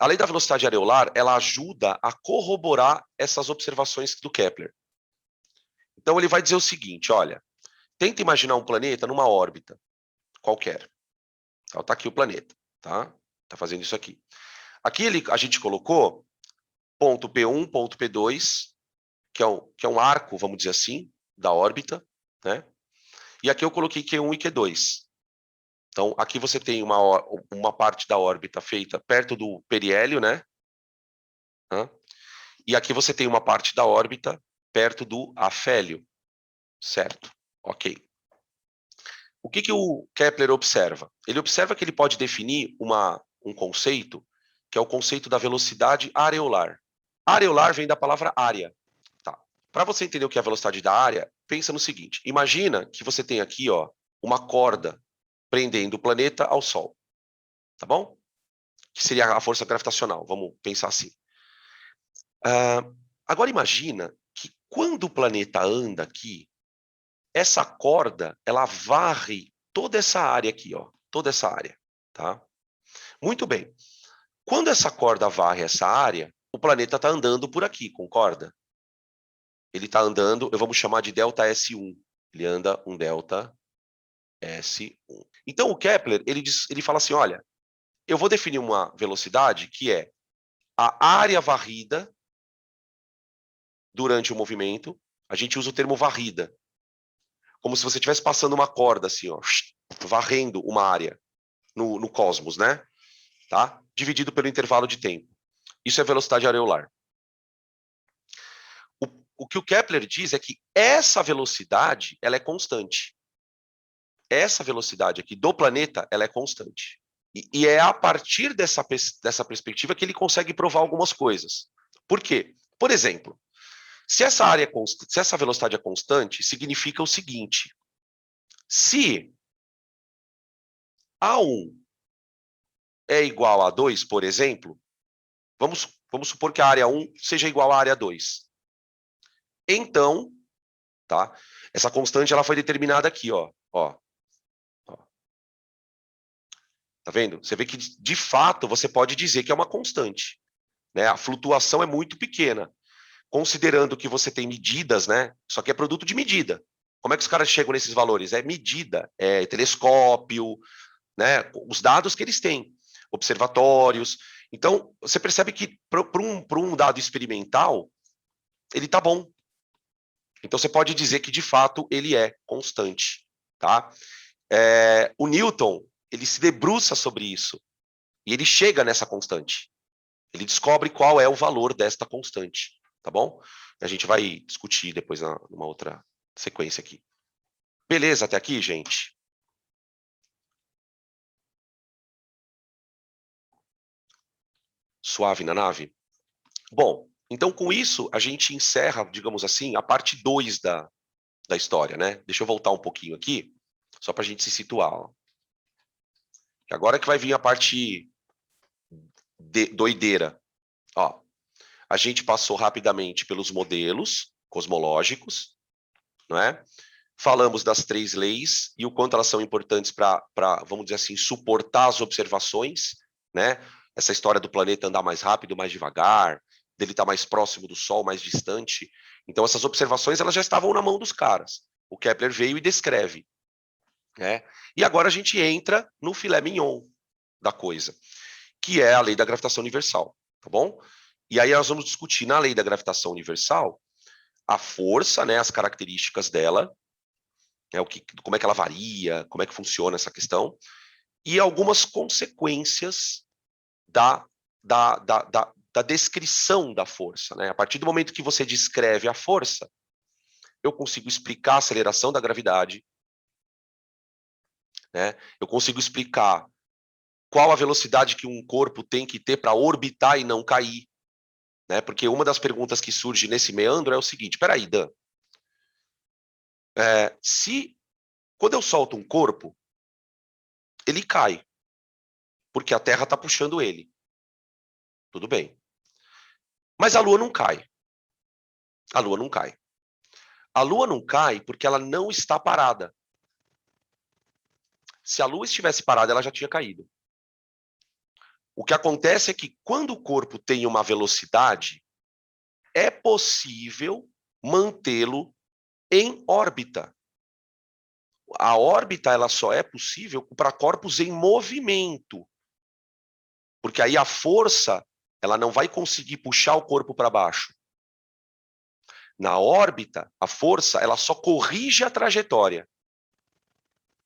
Speaker 1: A lei da velocidade areolar, ela ajuda a corroborar essas observações do Kepler. Então, ele vai dizer o seguinte, olha, tenta imaginar um planeta numa órbita qualquer. Então, tá aqui o planeta, tá? Tá fazendo isso aqui. Aqui a gente colocou ponto P1, ponto P2, que é um arco, vamos dizer assim, da órbita, né? E aqui eu coloquei Q1 e Q2. Então, aqui você tem uma parte da órbita feita perto do periélio, né? E aqui você tem uma parte da órbita perto do afélio, certo? Ok. O que o Kepler observa? Ele observa que ele pode definir um conceito, que é o conceito da velocidade areolar. Areolar vem da palavra área. Tá. Para você entender o que é a velocidade da área, pensa no seguinte: imagina que você tem aqui, ó, uma corda prendendo o planeta ao Sol, tá bom? Que seria a força gravitacional, vamos pensar assim. Agora imagina que quando o planeta anda aqui, essa corda, ela varre toda essa área aqui, ó, toda essa área, tá? Muito bem. Quando essa corda varre essa área, o planeta está andando por aqui, concorda? Ele está andando, vamos chamar de delta S1. Ele anda um delta S1. Então o Kepler, ele fala assim, olha, eu vou definir uma velocidade que é a área varrida durante o movimento. A gente usa o termo varrida, como se você estivesse passando uma corda assim, ó, varrendo uma área no cosmos, né? Tá? Dividido pelo intervalo de tempo. Isso é velocidade areolar. O que o Kepler diz é que essa velocidade, ela é constante. Essa velocidade aqui do planeta, ela é constante. E é a partir dessa perspectiva que ele consegue provar algumas coisas. Por quê? Por exemplo, se essa velocidade é constante, significa o seguinte: se A1 é igual a 2, por exemplo, vamos supor que a área 1 seja igual à área 2. Então, tá? Essa constante ela foi determinada aqui, ó. Tá vendo? Você vê que, de fato, você pode dizer que é uma constante. Né? A flutuação é muito pequena. Considerando que você tem medidas, né? Só que é produto de medida. Como é que os caras chegam nesses valores? É medida, é telescópio, né? Os dados que eles têm, observatórios. Então, você percebe que para um dado experimental, ele está bom. Então, você pode dizer que, de fato, ele é constante. Tá? O Newton, ele se debruça sobre isso. E ele chega nessa constante. Ele descobre qual é o valor desta constante. Tá bom? A gente vai discutir depois numa outra sequência aqui. Beleza até aqui, gente? Suave na nave? Bom, então com isso a gente encerra, digamos assim, a parte 2 da história, né? Deixa eu voltar um pouquinho aqui, só para a gente se situar. Ó. Agora é que vai vir a parte doideira. Ó, a gente passou rapidamente pelos modelos cosmológicos, não é? Falamos das 3 leis e o quanto elas são importantes para, vamos dizer assim, suportar as observações, né? Essa história do planeta andar mais rápido, mais devagar, dele estar mais próximo do Sol, mais distante. Então, essas observações elas já estavam na mão dos caras. O Kepler veio e descreve. Né? E agora a gente entra no filé mignon da coisa, que é a lei da gravitação universal. Tá bom? E aí nós vamos discutir na lei da gravitação universal a força, né, as características dela, como é que ela varia, como é que funciona essa questão, e algumas consequências da, da descrição da força. Né? A partir do momento que você descreve a força, eu consigo explicar a aceleração da gravidade, né? Eu consigo explicar qual a velocidade que um corpo tem que ter para orbitar e não cair. Né? Porque uma das perguntas que surge nesse meandro é o seguinte, peraí, Dan, se Quando eu solto um corpo, ele cai, porque a Terra está puxando ele. Tudo bem. Mas a Lua não cai. A Lua não cai. A Lua não cai porque ela não está parada. Se a Lua estivesse parada, ela já tinha caído. O que acontece é que quando o corpo tem uma velocidade, é possível mantê-lo em órbita. A órbita ela só é possível para corpos em movimento. Porque aí a força ela não vai conseguir puxar o corpo para baixo. Na órbita, a força ela só corrige a trajetória.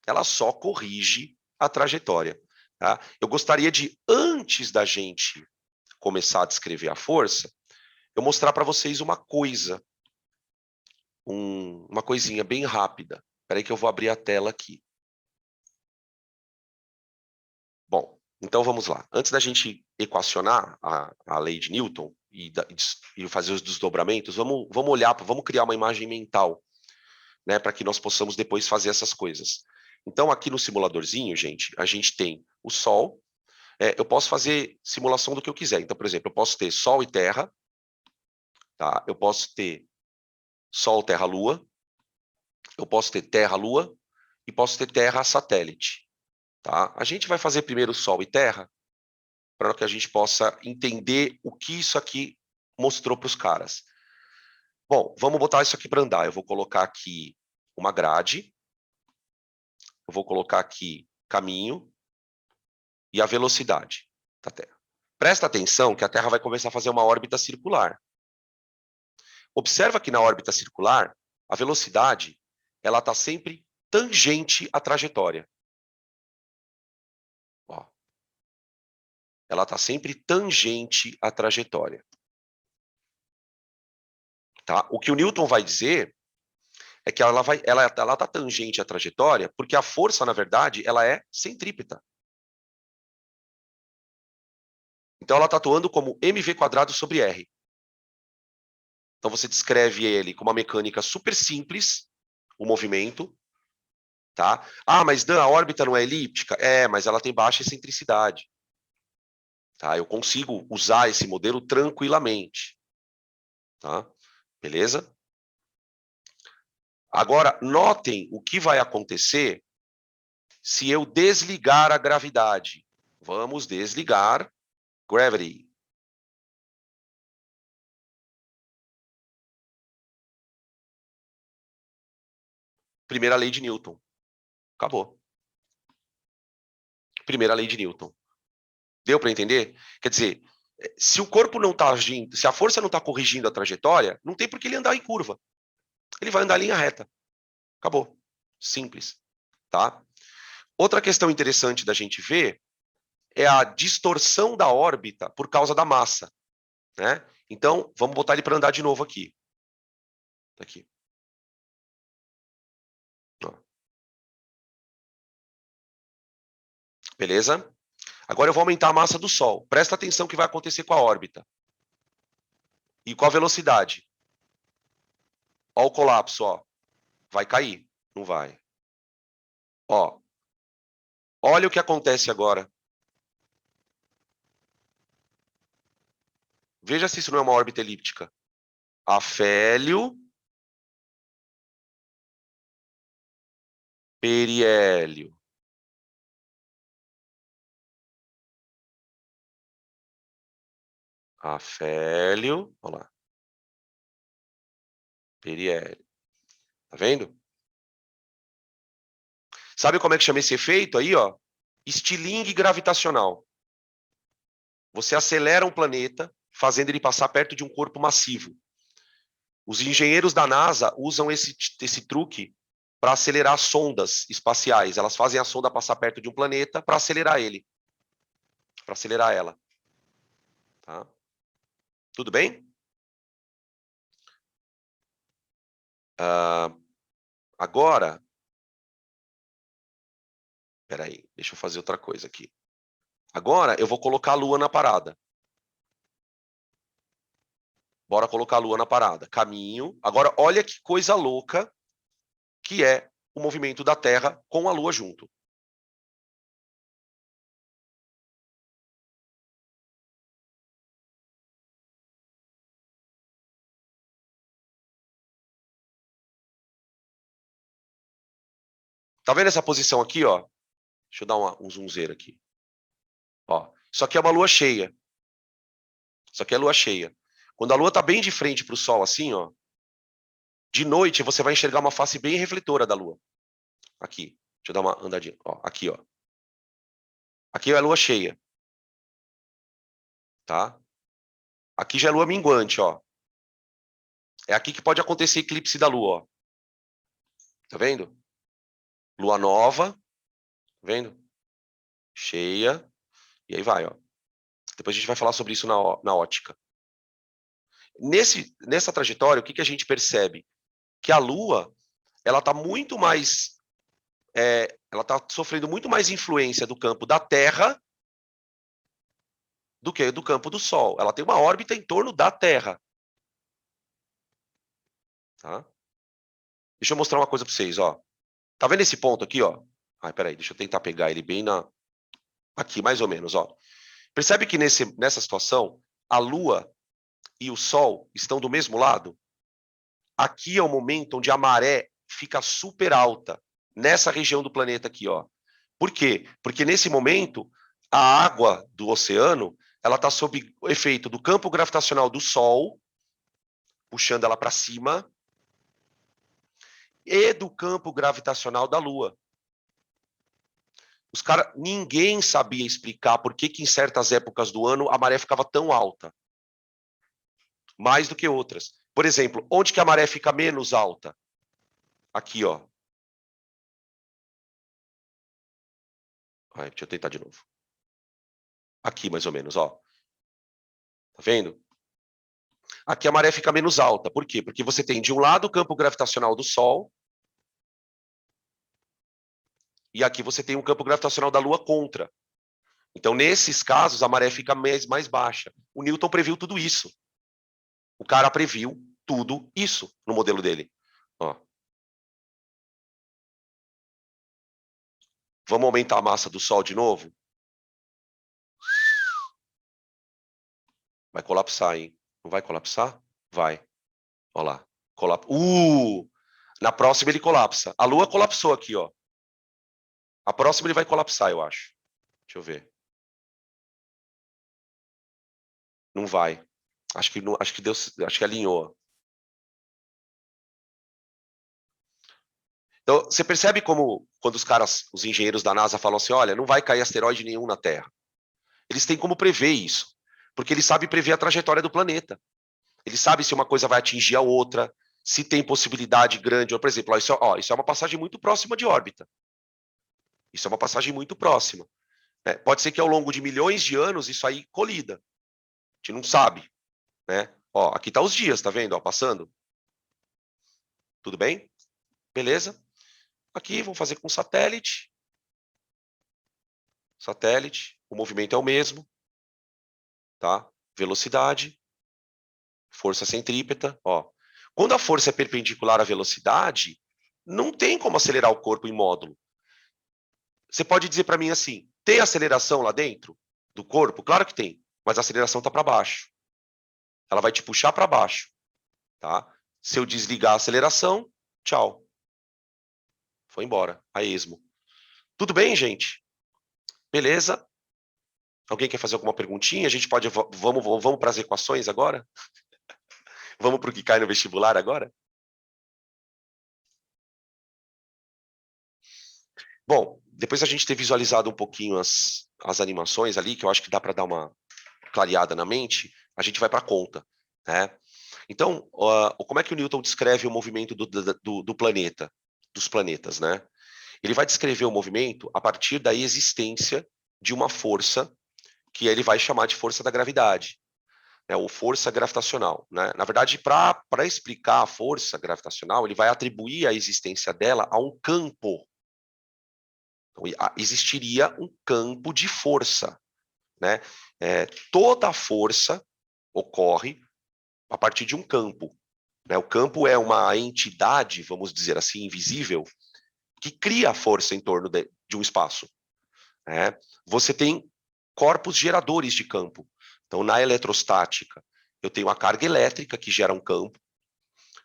Speaker 1: Ela só corrige a trajetória. Tá? Eu gostaria de, antes da gente começar a descrever a força, eu mostrar para vocês uma coisa, uma coisinha bem rápida. Espera aí que eu vou abrir a tela aqui. Bom, então vamos lá. Antes da gente equacionar a lei de Newton e fazer os desdobramentos, vamos olhar, vamos criar uma imagem mental, né, para que nós possamos depois fazer essas coisas. Então, aqui no simuladorzinho, gente, a gente tem o Sol. Eu posso fazer simulação do que eu quiser. Então, por exemplo, eu posso ter Sol e Terra, tá? Eu posso ter Sol, Terra, Lua. Eu posso ter Terra, Lua. E posso ter Terra, satélite. Tá? A gente vai fazer primeiro Sol e Terra, para que a gente possa entender o que isso aqui mostrou para os caras. Bom, vamos botar isso aqui para andar. Eu vou colocar aqui uma grade. Eu vou colocar aqui caminho e a velocidade da Terra. Presta atenção que a Terra vai começar a fazer uma órbita circular. Observa que na órbita circular, a velocidade ela está sempre tangente à trajetória. Ó. Ela está sempre tangente à trajetória. Tá? O que o Newton vai dizer é que ela está tangente à trajetória porque a força, na verdade, ela é centrípeta. Então, ela está atuando como mv² sobre r. Então, você descreve ele com uma mecânica super simples, o movimento. Tá? Ah, mas Dan, a órbita não é elíptica? É, mas ela tem baixa excentricidade. Tá? Eu consigo usar esse modelo tranquilamente. Tá? Beleza? Agora, notem o que vai acontecer se eu desligar a gravidade. Vamos desligar gravity. Primeira lei de Newton. Acabou. Primeira lei de Newton. Deu para entender? Quer dizer, se o corpo não está agindo, se a força não está corrigindo a trajetória, não tem por que ele andar em curva. Ele vai andar em linha reta. Acabou. Simples. Tá? Outra questão interessante da gente ver é a distorção da órbita por causa da massa. Né? Então, vamos botar ele para andar de novo aqui. Aqui. Ó. Beleza? Agora eu vou aumentar a massa do Sol. Presta atenção o que vai acontecer com a órbita. E com a velocidade. Ó o colapso, ó. Vai cair? Não vai. Ó. Olha o que acontece agora. Veja se isso não é uma órbita elíptica. Afélio, periélio. Afélio, olha lá. Periélio. Tá vendo? Sabe como é que chama esse efeito aí, ó? Estilingue gravitacional. Você acelera um planeta, fazendo ele passar perto de um corpo massivo. Os engenheiros da NASA usam esse truque para acelerar sondas espaciais. Elas fazem a sonda passar perto de um planeta para acelerar ele. Para acelerar ela. Tá? Tudo bem? Agora... Espera aí, deixa eu fazer outra coisa aqui. Agora eu vou colocar a Lua na parada. Bora colocar a Lua na parada. Caminho. Agora, olha que coisa louca que é o movimento da Terra com a Lua junto. Tá vendo essa posição aqui, ó? Deixa eu dar um zoomzeiro aqui. Ó, isso aqui é uma lua cheia. Isso aqui é lua cheia. Quando a lua tá bem de frente para o Sol, assim, ó, de noite você vai enxergar uma face bem refletora da lua. Aqui. Deixa eu dar uma andadinha. Ó, aqui, ó. Aqui é a lua cheia. Tá? Aqui já é lua minguante, ó. É aqui que pode acontecer eclipse da lua, ó. Tá vendo? Lua nova, tá vendo? Cheia. E aí vai, ó. Depois a gente vai falar sobre isso na ótica. Nessa trajetória, o que a gente percebe? Que a Lua, ela está muito mais, ela está sofrendo muito mais influência do campo da Terra do que do campo do Sol. Ela tem uma órbita em torno da Terra. Tá? Deixa eu mostrar uma coisa para vocês, ó. Tá vendo esse ponto aqui, ó? Ai, peraí, deixa eu tentar pegar ele bem aqui, mais ou menos, ó. Percebe que nessa situação, a Lua e o Sol estão do mesmo lado? Aqui é o momento onde a maré fica super alta, nessa região do planeta aqui, ó. Por quê? Porque nesse momento, a água do oceano, ela está sob o efeito do campo gravitacional do Sol, puxando ela para cima, e do campo gravitacional da Lua. Ninguém sabia explicar por que em certas épocas do ano a maré ficava tão alta, mais do que outras. Por exemplo, onde que a maré fica menos alta? Aqui, ó. Deixa eu tentar de novo. Aqui, mais ou menos, ó. Tá vendo? Aqui a maré fica menos alta. Por quê? Porque você tem, de um lado, o campo gravitacional do Sol, e aqui você tem um campo gravitacional da Lua contra. Então, nesses casos, a maré fica mais baixa. O Newton previu tudo isso. O cara previu tudo isso no modelo dele. Ó. Vamos aumentar a massa do Sol de novo? Vai colapsar, hein? Não vai colapsar? Vai. Olha lá. Na próxima ele colapsa. A Lua colapsou aqui, ó. A próxima ele vai colapsar, eu acho. Deixa eu ver. Não vai. Acho que alinhou. Então, você percebe como quando os engenheiros da NASA falam assim, olha, não vai cair asteroide nenhum na Terra. Eles têm como prever isso, porque eles sabem prever a trajetória do planeta. Eles sabem se uma coisa vai atingir a outra, se tem possibilidade grande. Por exemplo, isso é uma passagem muito próxima de órbita. Isso é uma passagem muito próxima. Né? Pode ser que ao longo de milhões de anos isso aí colida. A gente não sabe. Né? Ó, aqui tá os dias, tá vendo? Ó, passando. Tudo bem? Beleza? Aqui, vamos fazer com satélite. Satélite. O movimento é o mesmo. Tá? Velocidade. Força centrípeta. Ó. Quando a força é perpendicular à velocidade, não tem como acelerar o corpo em módulo. Você pode dizer para mim assim, tem aceleração lá dentro do corpo? Claro que tem, mas a aceleração está para baixo. Ela vai te puxar para baixo. Tá? Se eu desligar a aceleração, tchau. Foi embora, a esmo. Tudo bem, gente? Beleza? Alguém quer fazer alguma perguntinha? A gente pode. Vamos para as equações agora? Vamos para o que cai no vestibular agora? Bom, depois a gente ter visualizado um pouquinho as animações ali, que eu acho que dá para dar uma clareada na mente, a gente vai para a conta. Né? Então, como é que o Newton descreve o movimento do planeta, dos planetas? Né? Ele vai descrever o movimento a partir da existência de uma força que ele vai chamar de força da gravidade, né, ou força gravitacional. Né? Na verdade, para explicar a força gravitacional, ele vai atribuir a existência dela a um campo. Então, existiria um campo de força. Né? Toda a força ocorre a partir de um campo. Né? O campo é uma entidade, vamos dizer assim, invisível, que cria a força em torno de um espaço. Né? Você tem corpos geradores de campo. Então, na eletrostática, eu tenho a carga elétrica que gera um campo.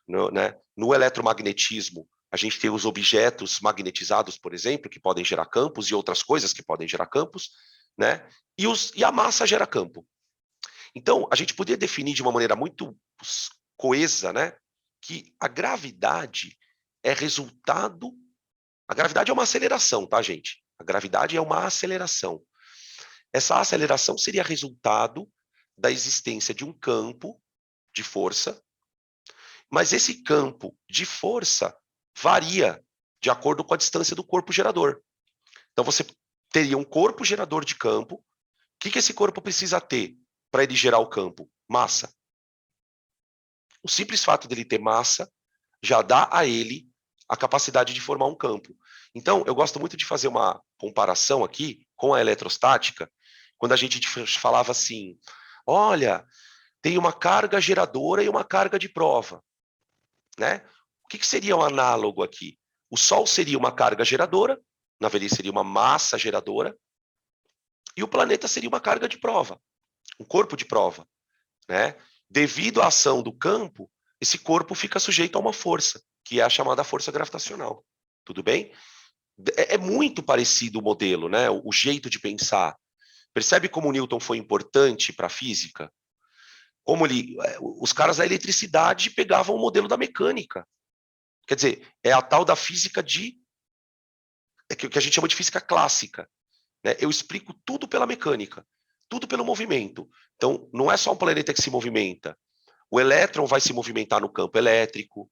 Speaker 1: No eletromagnetismo, a gente tem os objetos magnetizados, por exemplo, que podem gerar campos, e outras coisas que podem gerar campos, né? E a massa gera campo. Então, a gente poderia definir de uma maneira muito coesa, né, que a gravidade é resultado. A gravidade é uma aceleração, tá, gente? A gravidade é uma aceleração. Essa aceleração seria resultado da existência de um campo de força, mas esse campo de força varia de acordo com a distância do corpo gerador. Então, você teria um corpo gerador de campo. O que esse corpo precisa ter para ele gerar o campo? Massa. O simples fato dele ter massa já dá a ele a capacidade de formar um campo. Então, eu gosto muito de fazer uma comparação aqui com a eletrostática, quando a gente falava assim, olha, tem uma carga geradora e uma carga de prova. Né? O que seria um análogo aqui? O Sol seria uma carga geradora, na velhice seria uma massa geradora, e o planeta seria uma carga de prova, um corpo de prova. Né? Devido à ação do campo, esse corpo fica sujeito a uma força, que é a chamada força gravitacional. Tudo bem? É muito parecido o modelo, né? O jeito de pensar. Percebe como o Newton foi importante para a física? Como os caras da eletricidade pegavam o modelo da mecânica. Quer dizer, é a tal da física que a gente chama de física clássica. Né? Eu explico tudo pela mecânica, tudo pelo movimento. Então, não é só um planeta que se movimenta. O elétron vai se movimentar no campo elétrico.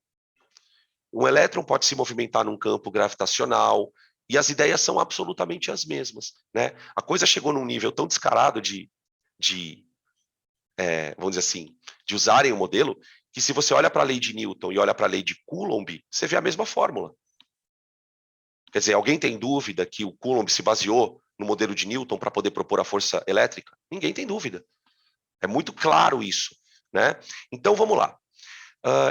Speaker 1: Um elétron pode se movimentar num campo gravitacional. E as ideias são absolutamente as mesmas. Né? A coisa chegou num nível tão descarado vamos dizer assim, de usarem o modelo, que se você olha para a lei de Newton e olha para a lei de Coulomb, você vê a mesma fórmula. Quer dizer, alguém tem dúvida que o Coulomb se baseou no modelo de Newton para poder propor a força elétrica? Ninguém tem dúvida. É muito claro isso. Né? Então, vamos lá.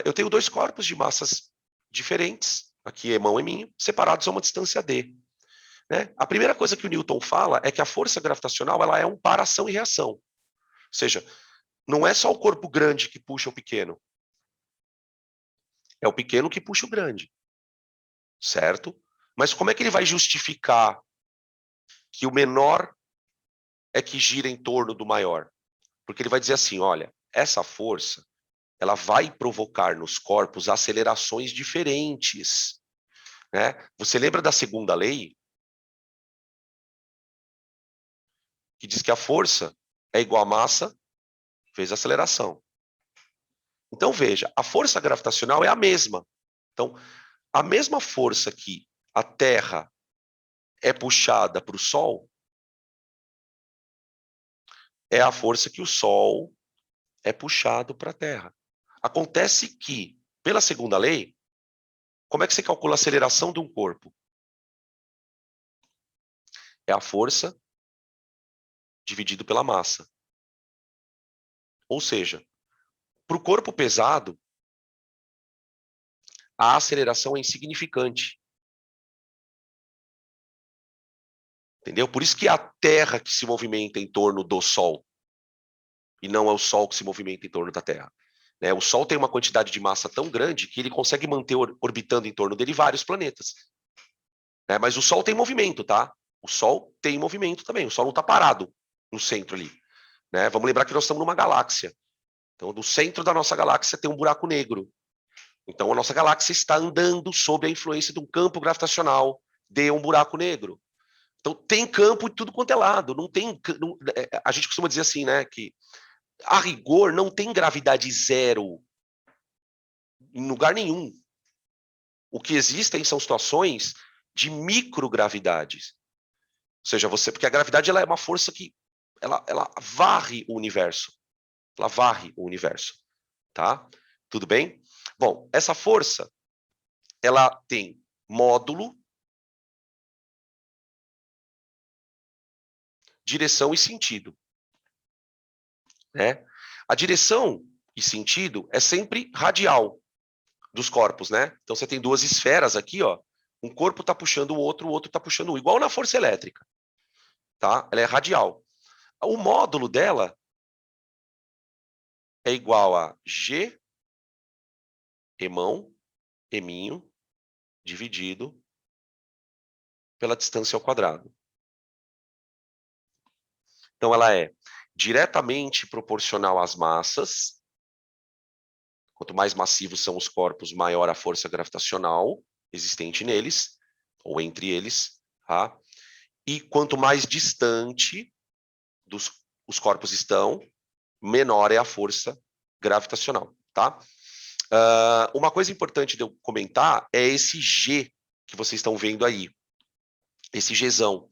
Speaker 1: Eu tenho dois corpos de massas diferentes, aqui é mão e minha, separados a uma distância d. Né? A primeira coisa que o Newton fala é que a força gravitacional ela é um par ação e reação. Ou seja, não é só o corpo grande que puxa o pequeno. É o pequeno que puxa o grande. Certo? Mas como é que ele vai justificar que o menor é que gira em torno do maior? Porque ele vai dizer assim, olha, essa força ela vai provocar nos corpos acelerações diferentes. Né? Você lembra da segunda lei? Que diz que a força é igual à massa vezes a aceleração. Então, veja, a força gravitacional é a mesma. Então, a mesma força que a Terra é puxada para o Sol é a força que o Sol é puxado para a Terra. Acontece que, pela segunda lei, como é que você calcula a aceleração de um corpo? É a força dividido pela massa. Ou seja, para o corpo pesado, a aceleração é insignificante. Entendeu? Por isso que é a Terra que se movimenta em torno do Sol, e não é o Sol que se movimenta em torno da Terra. Né? O Sol tem uma quantidade de massa tão grande que ele consegue manter orbitando em torno dele vários planetas. Né? Mas o Sol tem movimento, tá? O Sol tem movimento também. O Sol não está parado no centro ali. Né? Vamos lembrar que nós estamos numa galáxia. Então, no centro da nossa galáxia tem um buraco negro. Então, a nossa galáxia está andando sob a influência de um campo gravitacional de um buraco negro. Então, tem campo de tudo quanto é lado. Não tem, a gente costuma dizer assim, né, que a rigor não tem gravidade zero em lugar nenhum. O que existem são situações de microgravidades. Ou seja, porque a gravidade ela é uma força que ela varre o universo. Ela varre o universo. Tá? Tudo bem? Bom, essa força ela tem módulo, direção e sentido. Né? A direção e sentido é sempre radial dos corpos, né? Então você tem duas esferas aqui, ó, Um corpo está puxando o outro está puxando um. Igual na força elétrica. Tá? Ela é radial. O módulo dela é igual a G, emão, eminho, dividido pela distância ao quadrado. Então, ela é diretamente proporcional às massas. Quanto mais massivos são os corpos, maior a força gravitacional existente neles, ou entre eles. Tá? E quanto mais distante os corpos estão, menor é a força gravitacional. Tá? Uma coisa importante de eu comentar é esse G que vocês estão vendo aí. Esse Gzão.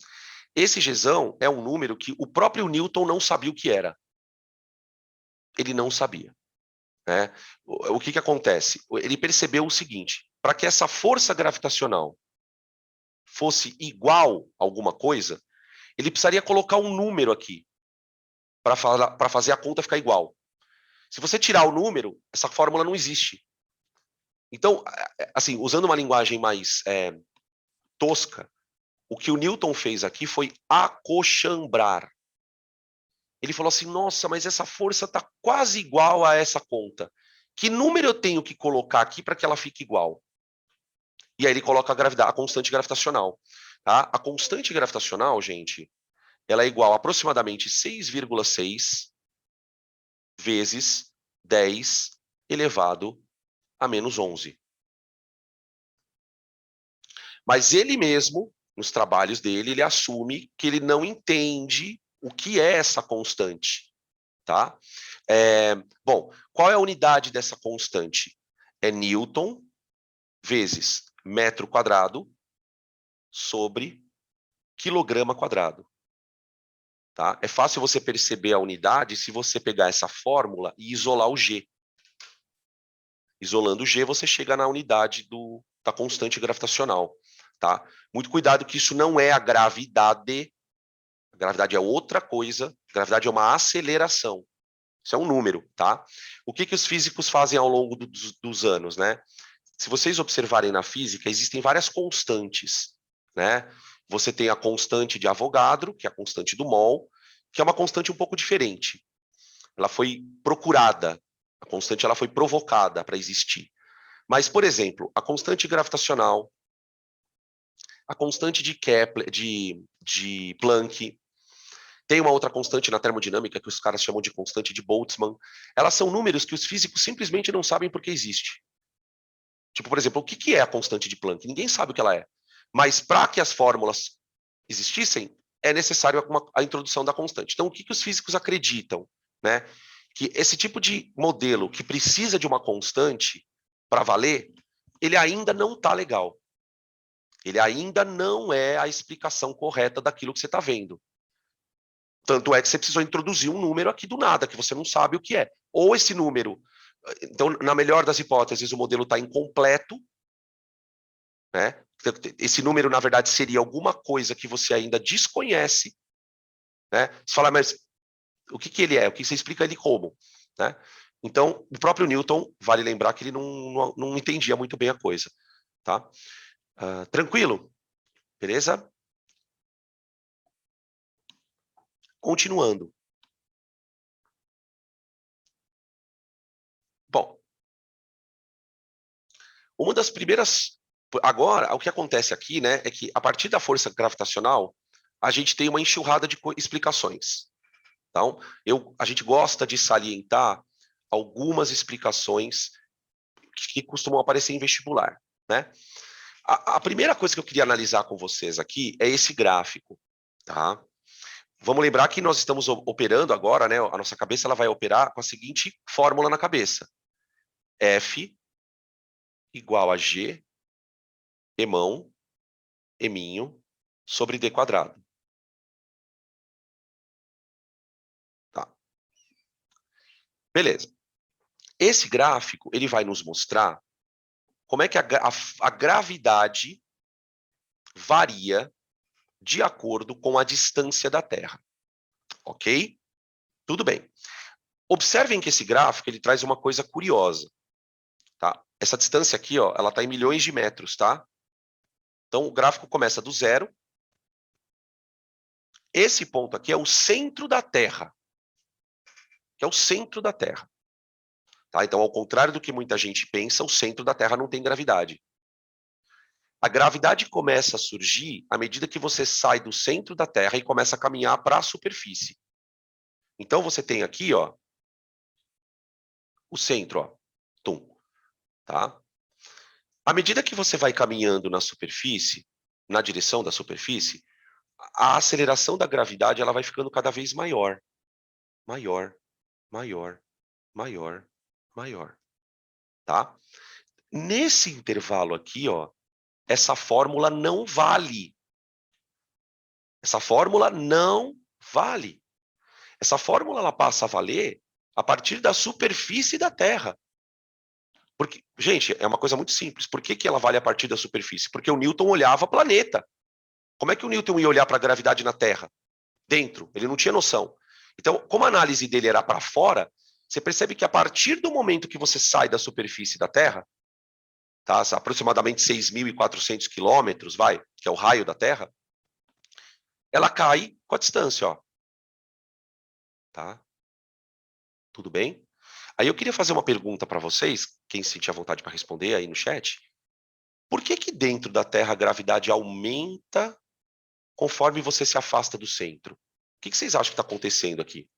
Speaker 1: Esse Gzão é um número que o próprio Newton não sabia o que era. Ele não sabia. Né? O que acontece? Ele percebeu o seguinte, para que essa força gravitacional fosse igual a alguma coisa, ele precisaria colocar um número aqui, para fazer a conta ficar igual. Se você tirar o número, essa fórmula não existe. Então, assim, usando uma linguagem mais tosca, o que o Newton fez aqui foi acochambrar. Ele falou assim, nossa, mas essa força está quase igual a essa conta. Que número eu tenho que colocar aqui para que ela fique igual? E aí ele coloca a constante gravitacional. Tá? A constante gravitacional, gente, ela é igual a aproximadamente 6,6 vezes 10 elevado a menos 11. Mas ele mesmo, nos trabalhos dele, ele assume que ele não entende o que é essa constante. Tá? Bom, qual é a unidade dessa constante? É Newton vezes metro quadrado sobre quilograma quadrado. Tá? É fácil você perceber a unidade se você pegar essa fórmula e isolar o G. Isolando o G, você chega na unidade da constante gravitacional. Tá? Muito cuidado que isso não é a gravidade. A gravidade é outra coisa. A gravidade é uma aceleração. Isso é um número, tá? O que os físicos fazem ao longo dos anos, né? Se vocês observarem na física, existem várias constantes, né? Você tem a constante de Avogadro, que é a constante do mol, que é uma constante um pouco diferente. Ela foi procurada, a constante ela foi provocada para existir. Mas, por exemplo, a constante gravitacional, a constante de Kepler, de Planck, tem uma outra constante na termodinâmica que os caras chamam de constante de Boltzmann. Elas são números que os físicos simplesmente não sabem por que existe. Tipo, por exemplo, o que é a constante de Planck? Ninguém sabe o que ela é. Mas para que as fórmulas existissem, é necessário a introdução da constante. Então, o que os físicos acreditam? Né? Que esse tipo de modelo que precisa de uma constante para valer, ele ainda não está legal. Ele ainda não é a explicação correta daquilo que você está vendo. Tanto é que você precisou introduzir um número aqui do nada, que você não sabe o que é. Ou esse número... Então, na melhor das hipóteses, o modelo está incompleto, né? Esse número, na verdade, seria alguma coisa que você ainda desconhece. Né? Você fala, mas o que ele é? O que você explica ele como? Né? Então, o próprio Newton, vale lembrar que ele não entendia muito bem a coisa. Tá? Tranquilo? Beleza? Continuando. Bom, uma das primeiras... Agora, o que acontece aqui, né, é que a partir da força gravitacional, a gente tem uma enxurrada de explicações. Então, a gente gosta de salientar algumas explicações que costumam aparecer em vestibular. Né? A primeira coisa que eu queria analisar com vocês aqui é esse gráfico. Tá? Vamos lembrar que nós estamos operando agora, né? A nossa cabeça ela vai operar com a seguinte fórmula na cabeça. F igual a G, emão, eminho, sobre D quadrado. Tá. Beleza. Esse gráfico ele vai nos mostrar como é que a gravidade varia de acordo com a distância da Terra. Ok? Tudo bem. Observem que esse gráfico ele traz uma coisa curiosa. Tá? Essa distância aqui, ó, ela está em milhões de metros, tá? Então, o gráfico começa do zero. Esse ponto aqui é o centro da Terra. Que é o centro da Terra. Tá? Então, ao contrário do que muita gente pensa, o centro da Terra não tem gravidade. A gravidade começa a surgir à medida que você sai do centro da Terra e começa a caminhar para a superfície. Então, você tem aqui, ó, o centro, ó, tum, tá? À medida que você vai caminhando na superfície, na direção da superfície, a aceleração da gravidade ela vai ficando cada vez maior. Maior, maior, maior, maior, tá? Nesse intervalo aqui, ó, essa fórmula não vale. Essa fórmula não vale. Essa fórmula ela passa a valer a partir da superfície da Terra. Porque, gente, é uma coisa muito simples. Por que ela vale a partir da superfície? Porque o Newton olhava planeta. Como é que o Newton ia olhar para a gravidade na Terra? Dentro. Ele não tinha noção. Então, como a análise dele era para fora, você percebe que a partir do momento que você sai da superfície da Terra, tá, aproximadamente 6.400 quilômetros, vai, que é o raio da Terra, ela cai com a distância, ó. Tá? Tudo bem? Aí eu queria fazer uma pergunta para vocês, quem sentir a vontade para responder aí no chat. Por que que dentro da Terra a gravidade aumenta conforme você se afasta do centro? O que que vocês acham que está acontecendo aqui?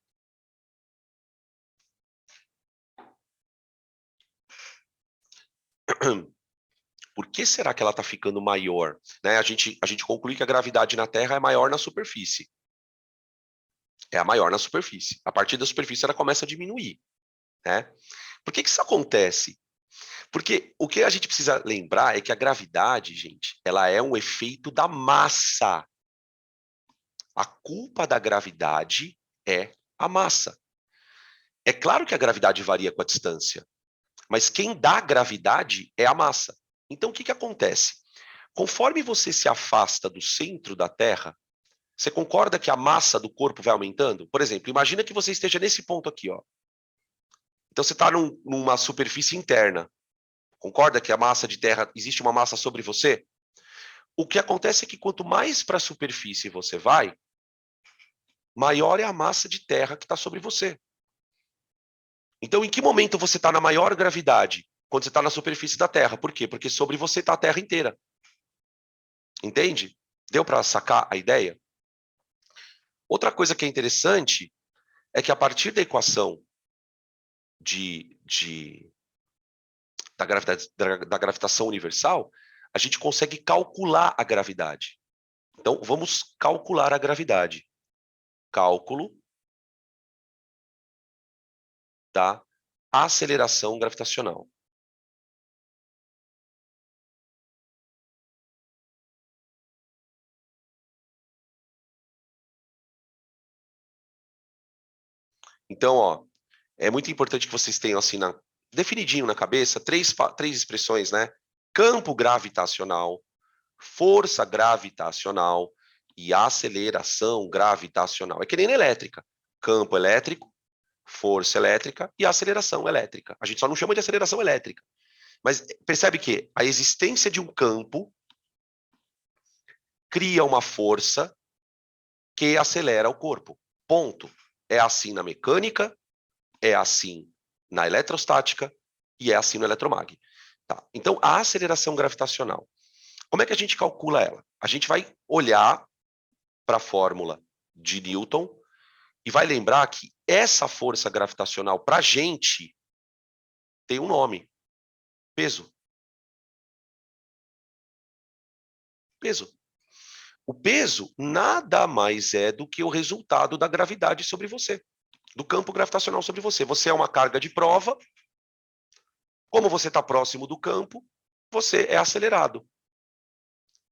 Speaker 1: Por que será que ela está ficando maior? Né? A gente conclui que a gravidade na Terra é maior na superfície. É a maior na superfície. A partir da superfície ela começa a diminuir. Né? Por que que isso acontece? Porque o que a gente precisa lembrar é que a gravidade, gente, ela é um efeito da massa. A culpa da gravidade é a massa. É claro que a gravidade varia com a distância, mas quem dá gravidade é a massa. Então, o que que acontece? Conforme você se afasta do centro da Terra, você concorda que a massa do corpo vai aumentando? Por exemplo, imagina que você esteja nesse ponto aqui, ó. Então, você está numa superfície interna. Concorda que a massa de terra, existe uma massa sobre você? O que acontece é que quanto mais para a superfície você vai, maior é a massa de terra que está sobre você. Então, em que momento você está na maior gravidade? Quando você está na superfície da Terra. Por quê? Porque sobre você está a Terra inteira. Entende? Deu para sacar a ideia? Outra coisa que é interessante é que a partir da equação da gravitação universal, a gente consegue calcular a gravidade. Então, vamos calcular a gravidade. Cálculo da aceleração gravitacional. Então, ó, é muito importante que vocês tenham assim definidinho na cabeça três expressões, né? Campo gravitacional, força gravitacional e aceleração gravitacional. É que nem na elétrica. Campo elétrico, força elétrica e aceleração elétrica. A gente só não chama de aceleração elétrica. Mas percebe que a existência de um campo cria uma força que acelera o corpo. Ponto. É assim na mecânica, é assim na eletrostática e é assim no eletromag. Tá. Então, a aceleração gravitacional. Como é que a gente calcula ela? A gente vai olhar para a fórmula de Newton e vai lembrar que essa força gravitacional, para a gente, tem um nome. Peso. Peso. O peso nada mais é do que o resultado da gravidade sobre você, do campo gravitacional sobre você. Você é uma carga de prova. Como você está próximo do campo, você é acelerado.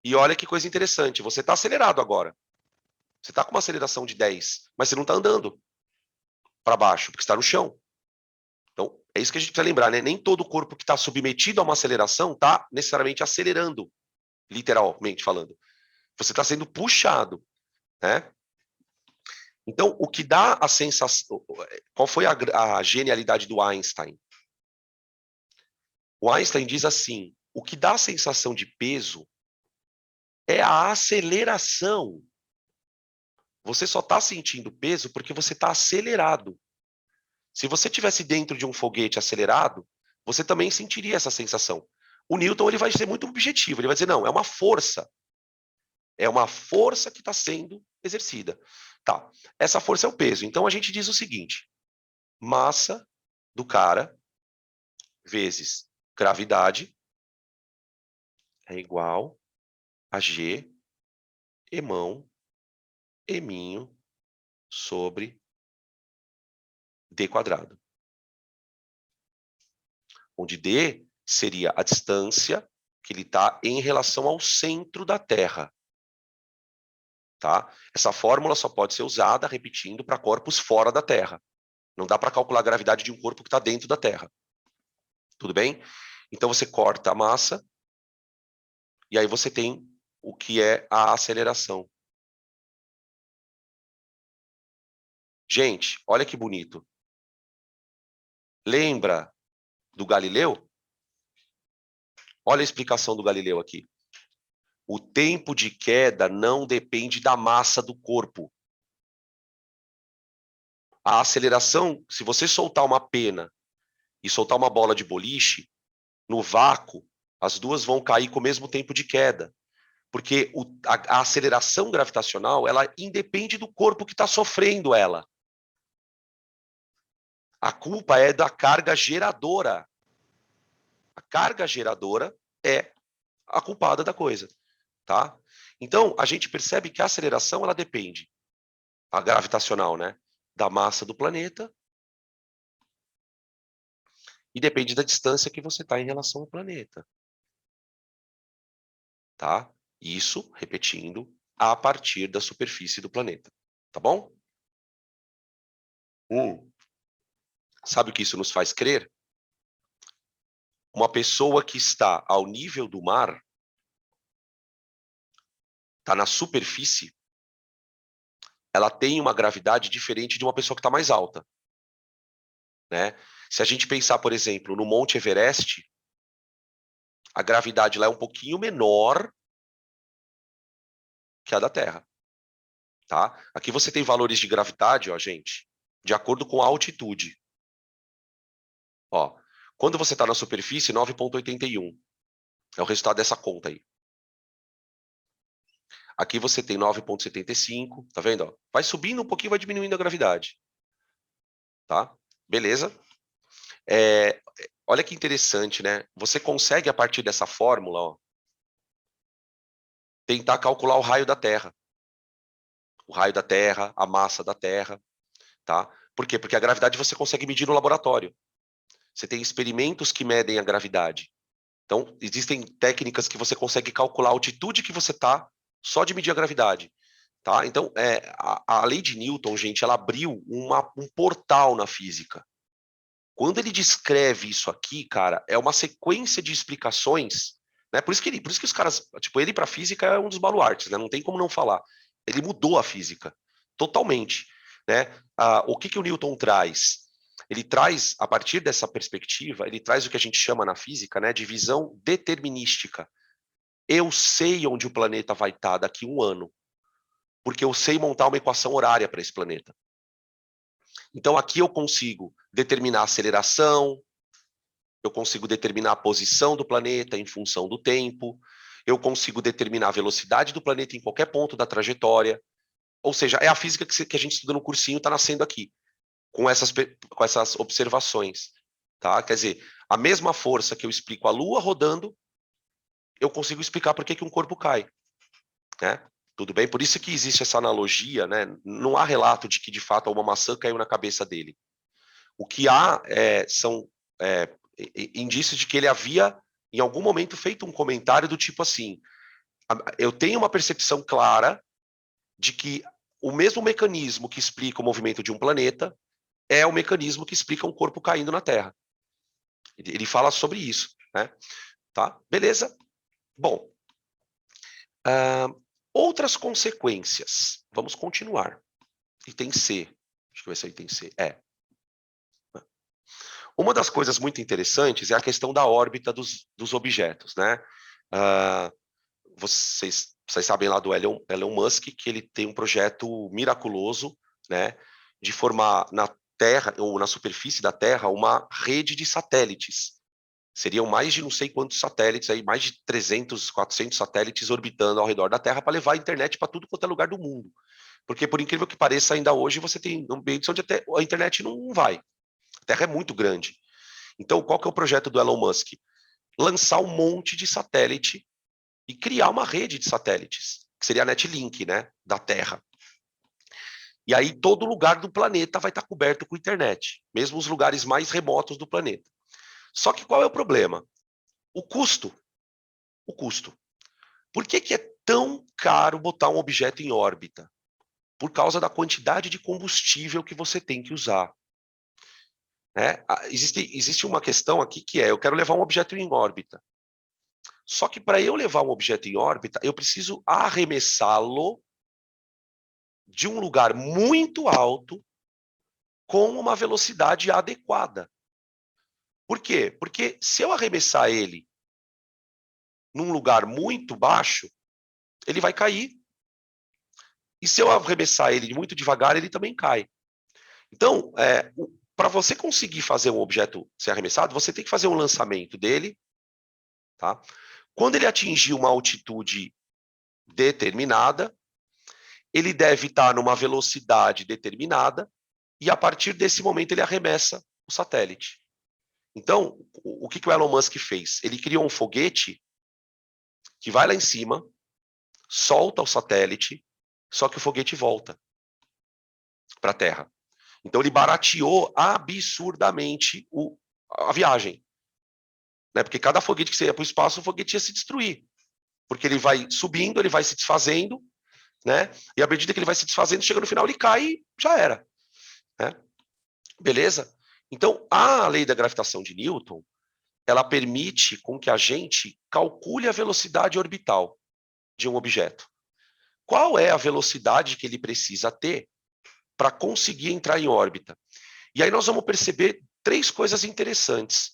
Speaker 1: E olha que coisa interessante, você está acelerado agora. Você está com uma aceleração de 10, mas você não está andando para baixo, porque está no chão. Então, é isso que a gente precisa lembrar, né? Nem todo corpo que está submetido a uma aceleração está necessariamente acelerando, literalmente falando. Você está sendo puxado, né? Então, o que dá a sensação... Qual foi a genialidade do Einstein? O Einstein diz assim, o que dá a sensação de peso é a aceleração. Você só está sentindo peso porque você está acelerado. Se você estivesse dentro de um foguete acelerado, você também sentiria essa sensação. O Newton ele vai ser muito objetivo, ele vai dizer, não, é uma força. É uma força que está sendo exercida. Tá, essa força é o peso. Então a gente diz o seguinte, massa do cara vezes gravidade é igual a G emão, eminho, sobre d quadrado. Onde d seria a distância que ele está em relação ao centro da Terra. Tá? Essa fórmula só pode ser usada, repetindo, para corpos fora da Terra. Não dá para calcular a gravidade de um corpo que está dentro da Terra. Tudo bem? Então você corta a massa, e aí você tem o que é a aceleração. Gente, olha que bonito. Lembra do Galileu? Olha a explicação do Galileu aqui. O tempo de queda não depende da massa do corpo. A aceleração, se você soltar uma pena e soltar uma bola de boliche, no vácuo, as duas vão cair com o mesmo tempo de queda. Porque a aceleração gravitacional, ela independe do corpo que está sofrendo ela. A culpa é da carga geradora. A carga geradora é a culpada da coisa, tá? Então, a gente percebe que a aceleração, ela depende, a gravitacional, né, da massa do planeta e depende da distância que você está em relação ao planeta, tá? Isso, repetindo, a partir da superfície do planeta, tá bom? Sabe o que isso nos faz crer? Uma pessoa que está ao nível do mar, está na superfície, ela tem uma gravidade diferente de uma pessoa que está mais alta, né? Se a gente pensar, por exemplo, no Monte Everest, a gravidade lá é um pouquinho menor que a da Terra, tá? Aqui você tem valores de gravidade, ó, gente, de acordo com a altitude. Ó, quando você está na superfície, 9,81. É o resultado dessa conta aí. Aqui você tem 9,75, tá vendo? Ó? Vai subindo um pouquinho, vai diminuindo a gravidade. Tá? Beleza? Olha que interessante, né? Você consegue, a partir dessa fórmula, ó, tentar calcular o raio da Terra. O raio da Terra, a massa da Terra, tá? Por quê? Porque a gravidade você consegue medir no laboratório. Você tem experimentos que medem a gravidade. Então, existem técnicas que você consegue calcular a altitude que você está só de medir a gravidade. Tá? Então, a lei de Newton, gente, ela abriu um portal na física. Quando ele descreve isso aqui, cara, é uma sequência de explicações, né? Por isso que os caras, tipo, ele para física é um dos baluartes, né? Não tem como não falar. Ele mudou a física totalmente, né? O que o Newton traz? Ele traz, a partir dessa perspectiva, ele traz o que a gente chama na física, né, de visão determinística. Eu sei onde o planeta vai estar daqui a um ano, porque eu sei montar uma equação horária para esse planeta. Então, aqui eu consigo determinar a aceleração, eu consigo determinar a posição do planeta em função do tempo, eu consigo determinar a velocidade do planeta em qualquer ponto da trajetória. Ou seja, é a física que a gente estuda no cursinho, está nascendo aqui, com essas observações. Tá? Quer dizer, a mesma força que eu explico a Lua rodando, eu consigo explicar por que um corpo cai. Né? Tudo bem? Por isso que existe essa analogia, né? Não há relato de que, de fato, uma maçã caiu na cabeça dele. O que há são indícios de que ele havia, em algum momento, feito um comentário do tipo assim, eu tenho uma percepção clara de que o mesmo mecanismo que explica o movimento de um planeta é o mecanismo que explica um corpo caindo na Terra. Ele fala sobre isso, né? Tá? Beleza? Bom, outras consequências. Vamos continuar. Item C. Deixa eu ver se é item C. Uma das coisas muito interessantes é a questão da órbita dos objetos, né? vocês sabem lá do Elon Musk que ele tem um projeto miraculoso, né, de formar na Terra ou na superfície da Terra uma rede de satélites. Seriam mais de não sei quantos satélites, aí, mais de 300, 400 satélites orbitando ao redor da Terra para levar a internet para tudo quanto é lugar do mundo. Porque, por incrível que pareça, ainda hoje você tem ambientes onde até a internet não vai. A Terra é muito grande. Então, qual que é o projeto do Elon Musk? Lançar um monte de satélite e criar uma rede de satélites, que seria a Netlink, né, da Terra. E aí todo lugar do planeta vai estar coberto com internet, mesmo os lugares mais remotos do planeta. Só que qual é o problema? O custo. O custo. Por que é tão caro botar um objeto em órbita? Por causa da quantidade de combustível que você tem que usar. Né? Existe uma questão aqui que é, eu quero levar um objeto em órbita. Só que para eu levar um objeto em órbita, eu preciso arremessá-lo de um lugar muito alto com uma velocidade adequada. Por quê? Porque se eu arremessar ele num lugar muito baixo, ele vai cair. E se eu arremessar ele muito devagar, ele também cai. Então, para você conseguir fazer um objeto ser arremessado, você tem que fazer um lançamento dele, tá? Quando ele atingir uma altitude determinada, ele deve estar numa velocidade determinada, e a partir desse momento ele arremessa o satélite. Então, o que o Elon Musk fez? Ele criou um foguete que vai lá em cima, solta o satélite, só que o foguete volta para a Terra. Então ele barateou absurdamente a viagem. Né? Porque cada foguete que você ia para o espaço, o foguete ia se destruir. Porque ele vai subindo, ele vai se desfazendo, né? E à medida que ele vai se desfazendo, chega no final, ele cai e já era. Né? Beleza? Então, a lei da gravitação de Newton, ela permite com que a gente calcule a velocidade orbital de um objeto. Qual é a velocidade que ele precisa ter para conseguir entrar em órbita? E aí nós vamos perceber três coisas interessantes.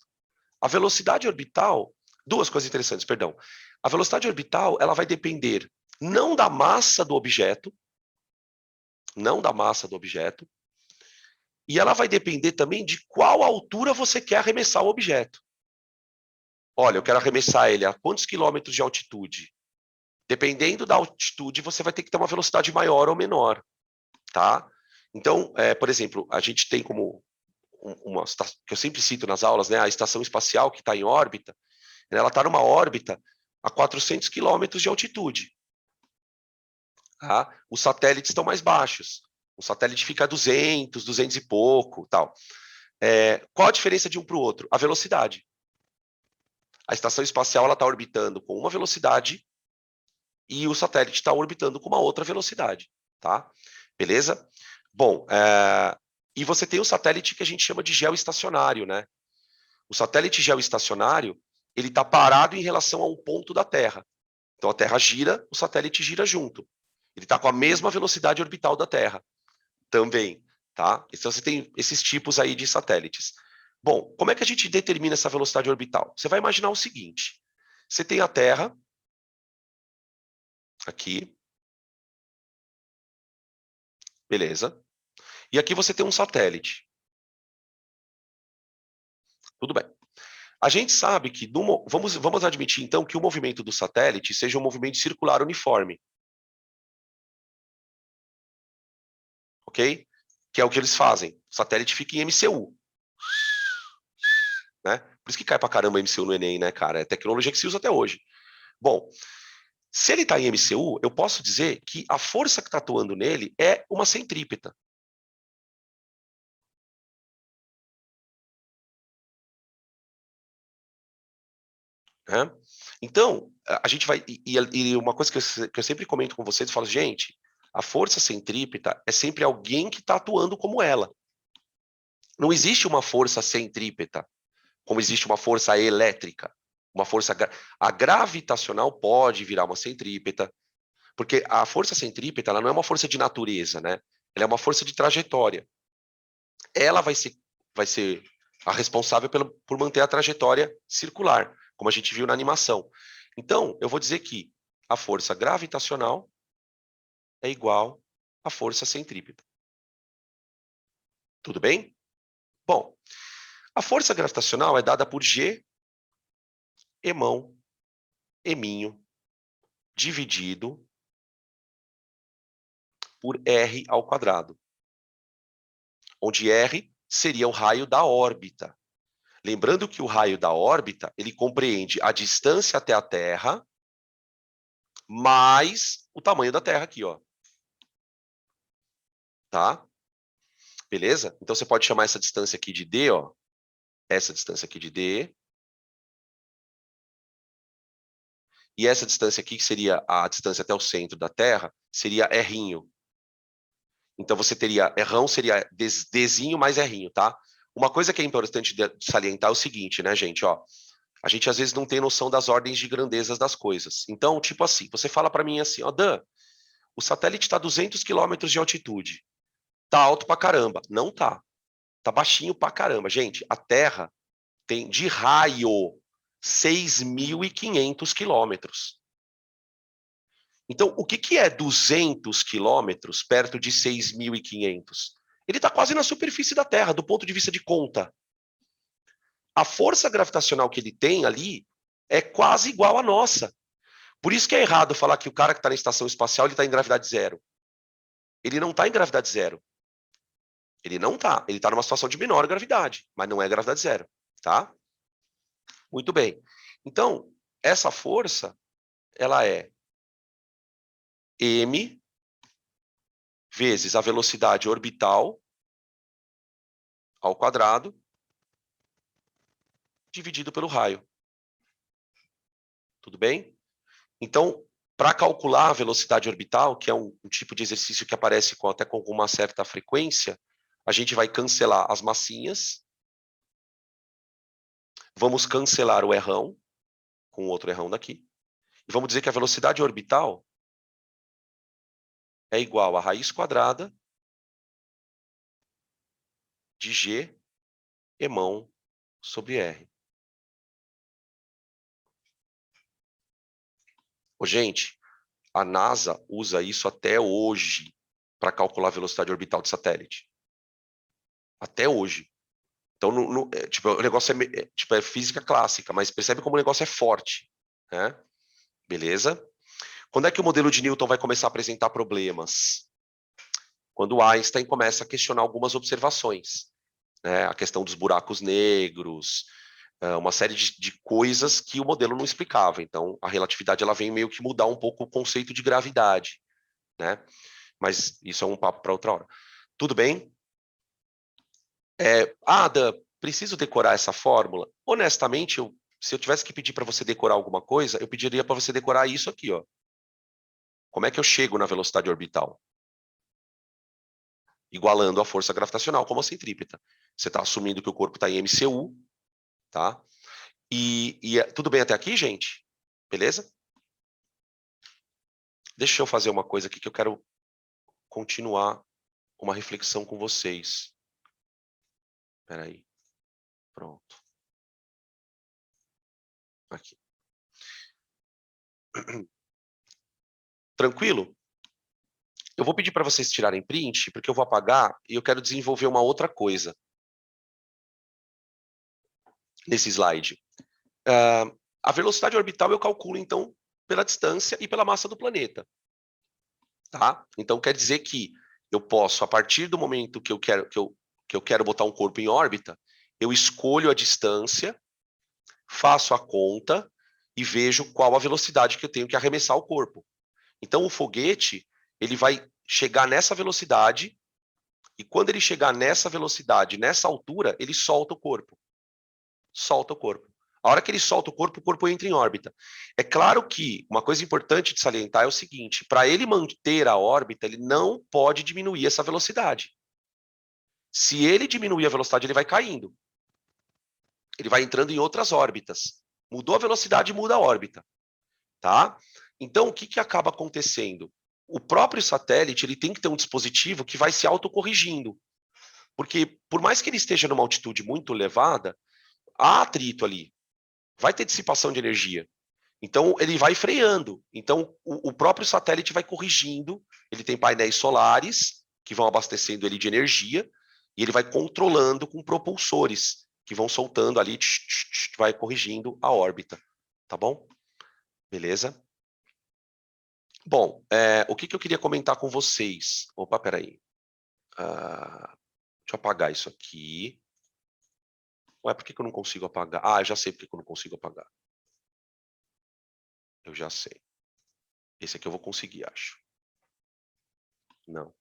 Speaker 1: A velocidade orbital, duas coisas interessantes, perdão. A velocidade orbital, ela vai depender não da massa do objeto, não da massa do objeto, e ela vai depender também de qual altura você quer arremessar o objeto. Olha, eu quero arremessar ele a quantos quilômetros de altitude? Dependendo da altitude, você vai ter que ter uma velocidade maior ou menor, tá? Então, por exemplo, a gente tem como uma que eu sempre cito nas aulas, né, a estação espacial que está em órbita, ela está numa órbita a 400 quilômetros de altitude. Tá? Os satélites estão mais baixos. O satélite fica a 200, 200 e pouco, tal. Qual a diferença de um para o outro? A velocidade. A estação espacial está orbitando com uma velocidade e o satélite está orbitando com uma outra velocidade, tá? Beleza? Bom, e você tem o satélite que a gente chama de geoestacionário, né? O satélite geoestacionário, ele está parado em relação a um ponto da Terra. Então a Terra gira, o satélite gira junto. Ele está com a mesma velocidade orbital da Terra também, tá? Então você tem esses tipos aí de satélites. Bom, como é que a gente determina essa velocidade orbital? Você vai imaginar o seguinte: você tem a Terra aqui, beleza? E aqui você tem um satélite. Tudo bem. A gente sabe que, vamos admitir então que o movimento do satélite seja um movimento circular uniforme. Ok? Que é o que eles fazem. O satélite fica em MCU. Né? Por isso que cai pra caramba MCU no Enem, né, cara? É tecnologia que se usa até hoje. Bom, se ele está em MCU, eu posso dizer que a força que está atuando nele é uma centrípeta. Né? Então, a gente vai. E uma coisa que eu sempre comento com vocês, eu falo, gente, a força centrípeta é sempre alguém que está atuando como ela. Não existe uma força centrípeta, como existe uma força elétrica. Uma força. A gravitacional pode virar uma centrípeta, porque a força centrípeta ela não é uma força de natureza, né? Ela é uma força de trajetória. Ela vai ser a responsável por manter a trajetória circular, como a gente viu na animação. Então, eu vou dizer que a força gravitacional é igual à força centrípeta. Tudo bem? Bom, a força gravitacional é dada por G, emão, eminho, dividido por R ao quadrado, onde R seria o raio da órbita. Lembrando que o raio da órbita, ele compreende a distância até a Terra, mais o tamanho da Terra aqui, ó. Tá? Beleza? Então, você pode chamar essa distância aqui de D, ó. Essa distância aqui de D. E essa distância aqui, que seria a distância até o centro da Terra, seria R'inho. Então, você teria... Rão seria Dzinho mais R'inho, tá? Uma coisa que é importante de salientar é o seguinte, né, gente? Ó, a gente, às vezes, não tem noção das ordens de grandezas das coisas. Então, tipo assim, você fala para mim assim, ó, Dan, o satélite está a 200 quilômetros de altitude. Tá alto pra caramba. Não tá. Tá baixinho pra caramba. Gente, a Terra tem de raio 6.500 quilômetros. Então, o que é 200 quilômetros perto de 6.500? Ele está quase na superfície da Terra, do ponto de vista de conta. A força gravitacional que ele tem ali é quase igual à nossa. Por isso que é errado falar que o cara que está na estação espacial está em gravidade zero. Ele não está em gravidade zero. Ele não está. Ele está numa situação de menor gravidade, mas não é gravidade zero. Tá? Muito bem. Então, essa força, ela é m vezes a velocidade orbital ao quadrado, dividido pelo raio. Tudo bem? Então, para calcular a velocidade orbital, que é um tipo de exercício que aparece até com uma certa frequência, a gente vai cancelar as massinhas, vamos cancelar o errão, com o outro errão daqui, e vamos dizer que a velocidade orbital é igual a raiz quadrada de G emão sobre R. Ô, gente, a NASA usa isso até hoje para calcular a velocidade orbital de satélite. Até hoje. Então, tipo, o negócio é física clássica, mas percebe como o negócio é forte. Né? Beleza? Quando é que o modelo de Newton vai começar a apresentar problemas? Quando Einstein começa a questionar algumas observações. Né? A questão dos buracos negros, uma série de coisas que o modelo não explicava. Então, a relatividade ela vem meio que mudar um pouco o conceito de gravidade. Né? Mas isso é um papo para outra hora. Tudo bem? Ada, preciso decorar essa fórmula? Honestamente, se eu tivesse que pedir para você decorar alguma coisa, eu pediria para você decorar isso aqui, ó. Como é que eu chego na velocidade orbital? Igualando a força gravitacional como a centrípeta. Você está assumindo que o corpo está em MCU, tá? Tudo bem até aqui, gente? Beleza? Deixa eu fazer uma coisa aqui que eu quero continuar uma reflexão com vocês. Espera aí. Pronto. Aqui. Tranquilo? Eu vou pedir para vocês tirarem print, porque eu vou apagar e eu quero desenvolver uma outra coisa nesse slide. A velocidade orbital eu calculo, então, pela distância e pela massa do planeta. Tá? Então, quer dizer que eu posso, a partir do momento que eu quero botar um corpo em órbita, eu escolho a distância, faço a conta e vejo qual a velocidade que eu tenho que arremessar o corpo. Então, o foguete ele vai chegar nessa velocidade e quando ele chegar nessa velocidade, nessa altura, ele solta o corpo. Solta o corpo. A hora que ele solta o corpo entra em órbita. É claro que uma coisa importante de salientar é o seguinte, para ele manter a órbita, ele não pode diminuir essa velocidade. Se ele diminuir a velocidade, ele vai caindo. Ele vai entrando em outras órbitas. Mudou a velocidade, muda a órbita. Tá? Então, o que acaba acontecendo? O próprio satélite ele tem que ter um dispositivo que vai se autocorrigindo. Porque, por mais que ele esteja numa altitude muito elevada, há atrito ali. Vai ter dissipação de energia. Então, ele vai freando. Então, o próprio satélite vai corrigindo. Ele tem painéis solares que vão abastecendo ele de energia e ele vai controlando com propulsores que vão soltando ali, vai corrigindo a órbita. Tá bom? Beleza? Bom, o que eu queria comentar com vocês? Opa, peraí. Deixa eu apagar isso aqui. Ué, por que eu não consigo apagar? Ah, eu já sei por que eu não consigo apagar. Eu já sei. Esse aqui eu vou conseguir, acho. Não.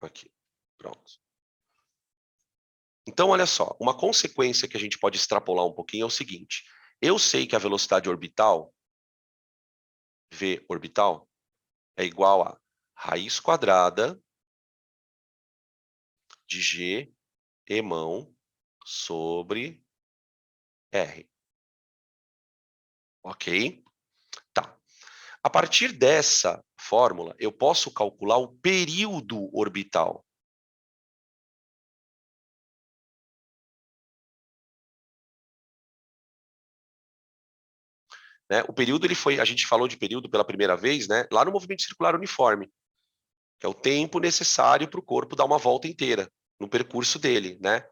Speaker 1: Aqui. Pronto. Então, olha só. Uma consequência que a gente pode extrapolar um pouquinho é o seguinte. Eu sei que a velocidade orbital, v orbital, é igual a raiz quadrada de g emão sobre r. Ok? Tá. A partir dessa fórmula, eu posso calcular o período orbital. Né? O período, a gente falou de período pela primeira vez, né? Lá no movimento circular uniforme, que é o tempo necessário para o corpo dar uma volta inteira no percurso dele, né?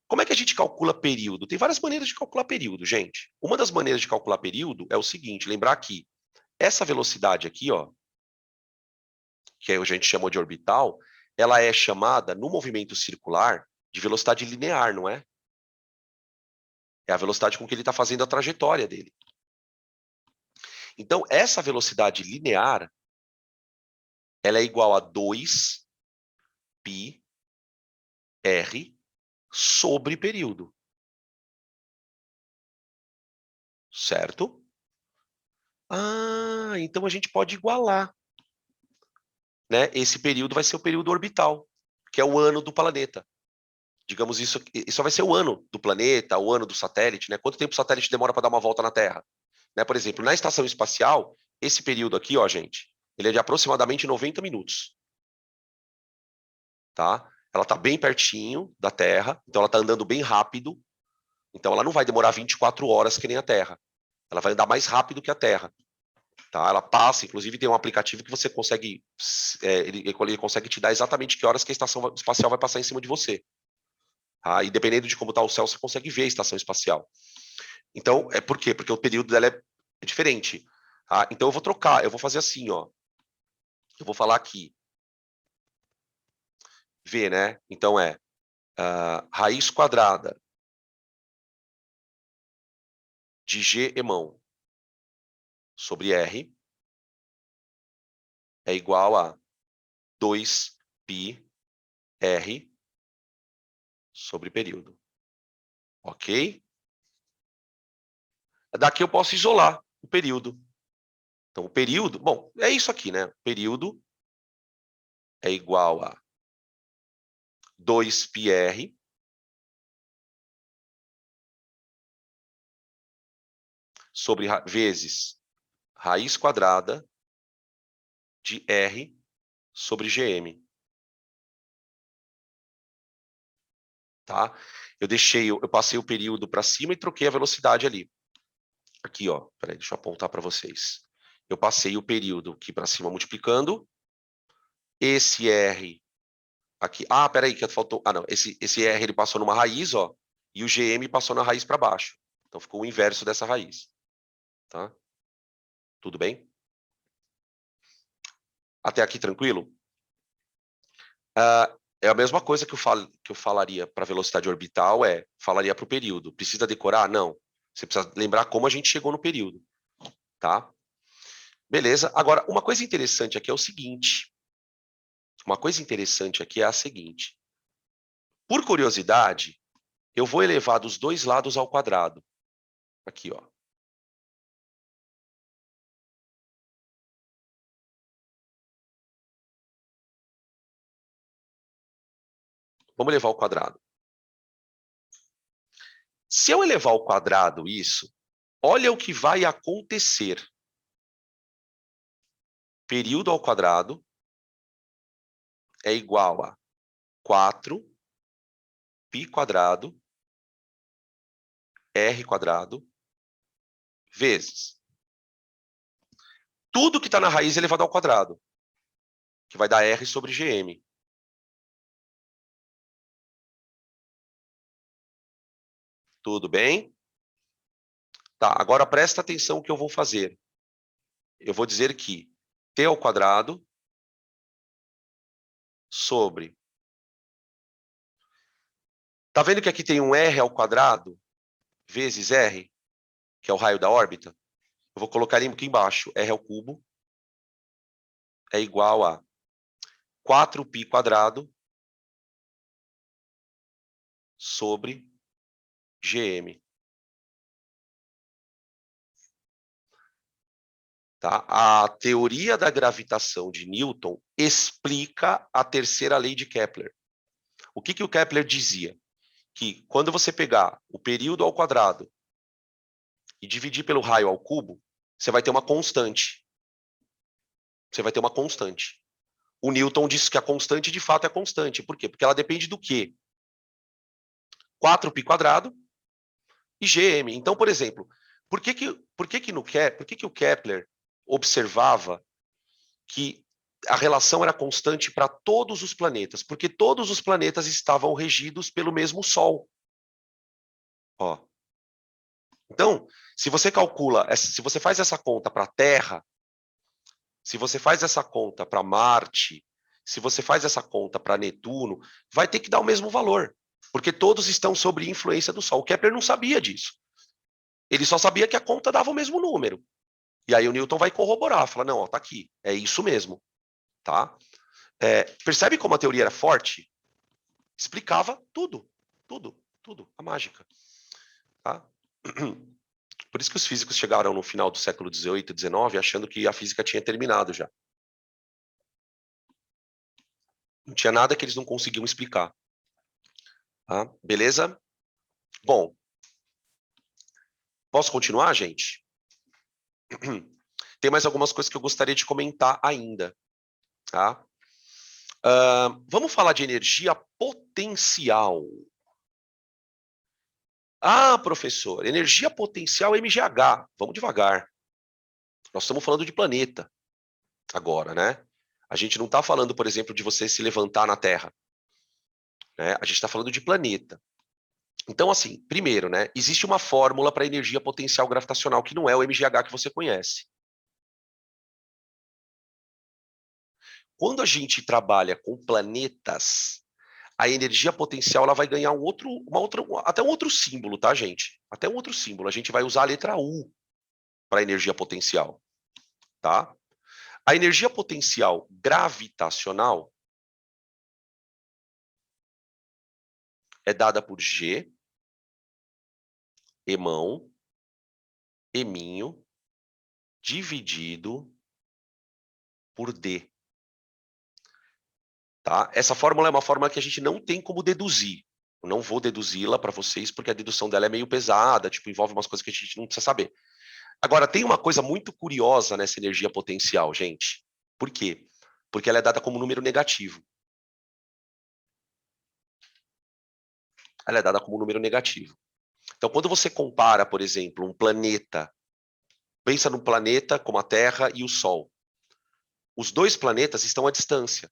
Speaker 1: Como é que a gente calcula período? Tem várias maneiras de calcular período, gente. Uma das maneiras de calcular período é o seguinte, lembrar que essa velocidade aqui, ó, que a gente chamou de orbital, ela é chamada, no movimento circular, de velocidade linear, não é? É a velocidade com que ele está fazendo a trajetória dele. Então, essa velocidade linear, ela é igual a 2 π r sobre período. Certo? Ah, então a gente pode igualar. Né? Esse período vai ser o período orbital, que é o ano do planeta. Digamos, isso vai ser o ano do planeta, o ano do satélite, né? Quanto tempo o satélite demora para dar uma volta na Terra? Né? Por exemplo, na estação espacial, esse período aqui, ó, gente, ele é de aproximadamente 90 minutos. Tá? Ela está bem pertinho da Terra, então ela está andando bem rápido, então ela não vai demorar 24 horas que nem a Terra. Ela vai andar mais rápido que a Terra. Tá? Ela passa, inclusive tem um aplicativo que você consegue, ele consegue te dar exatamente que horas que a estação espacial vai passar em cima de você. Tá? E dependendo de como está o céu, você consegue ver a estação espacial. Então, por quê? Porque o período dela é diferente. Tá? Então eu vou trocar, eu vou fazer assim, ó. Eu vou falar aqui. V, né? Então é raiz quadrada de G emão sobre R é igual a 2 π R sobre período. Ok? Daqui eu posso isolar o período. Então, o período, bom, é isso aqui, né? O período é igual a 2 π R sobre vezes raiz quadrada de R sobre GM. Tá? Eu passei o período para cima e troquei a velocidade ali. Aqui, ó, peraí, deixa eu apontar para vocês. Eu passei o período aqui para cima multiplicando. Esse R aqui. Ah, peraí, que faltou. Ah, não. Esse R ele passou numa raiz, ó, e o GM passou na raiz para baixo. Então ficou o inverso dessa raiz. Tá? Tudo bem? Até aqui tranquilo? É a mesma coisa que eu falaria para velocidade orbital, falaria para o período. Precisa decorar? Não. Você precisa lembrar como a gente chegou no período. Tá? Beleza. Agora, uma coisa interessante aqui é o seguinte. Uma coisa interessante aqui é a seguinte. Por curiosidade, eu vou elevar dos dois lados ao quadrado. Aqui, ó. Vamos elevar ao quadrado. Se eu elevar ao quadrado isso, olha o que vai acontecer. Período ao quadrado é igual a 4 π quadrado R² vezes tudo que está na raiz elevado ao quadrado, que vai dar R sobre GM. Tudo bem? Tá, agora presta atenção no que eu vou fazer. Eu vou dizer que T² sobre... Tá vendo que aqui tem um R² vezes R, que é o raio da órbita? Eu vou colocar ele aqui embaixo. R³ é igual a 4π² sobre GM. Tá? A teoria da gravitação de Newton explica a terceira lei de Kepler. O que o Kepler dizia? Que quando você pegar o período ao quadrado e dividir pelo raio ao cubo, você vai ter uma constante. Você vai ter uma constante. O Newton disse que a constante de fato é constante. Por quê? Porque ela depende do quê? 4π² e GM. Então, por exemplo, por que o Kepler observava que a relação era constante para todos os planetas? Porque todos os planetas estavam regidos pelo mesmo Sol. Ó. Então, se você calcula, se você faz essa conta para a Terra, se você faz essa conta para Marte, se você faz essa conta para Netuno, vai ter que dar o mesmo valor, porque todos estão sob influência do Sol. O Kepler não sabia disso. Ele só sabia que a conta dava o mesmo número. E aí o Newton vai corroborar, fala, não, ó, tá aqui, é isso mesmo, tá? Percebe como a teoria era forte? Explicava tudo, a mágica, tá? Por isso que os físicos chegaram no final do século XVIII e XIX achando que a física tinha terminado já. Não tinha nada que eles não conseguiam explicar. Tá? Beleza? Bom, posso continuar, gente? Tem mais algumas coisas que eu gostaria de comentar ainda. Tá? Vamos falar de energia potencial. Ah, professor, energia potencial MGH. Vamos devagar. Nós estamos falando de planeta agora, né? A gente não está falando, por exemplo, de você se levantar na Terra. Né? A gente está falando de planeta. Então, assim, primeiro, né? Existe uma fórmula para energia potencial gravitacional que não é o MGH que você conhece. Quando a gente trabalha com planetas, a energia potencial ela vai ganhar até um outro símbolo, tá, gente? Até um outro símbolo. A gente vai usar a letra U para energia potencial, tá? A energia potencial gravitacional é dada por G, emão, eminho, dividido por D. Tá? Essa fórmula é uma fórmula que a gente não tem como deduzir. Eu não vou deduzi-la para vocês, porque a dedução dela é meio pesada, tipo, envolve umas coisas que a gente não precisa saber. Agora, tem uma coisa muito curiosa nessa energia potencial, gente. Por quê? Porque ela é dada como número negativo. Ela é dada como número negativo. Então, quando você compara, por exemplo, um planeta, pensa num planeta como a Terra e o Sol. Os dois planetas estão à distância.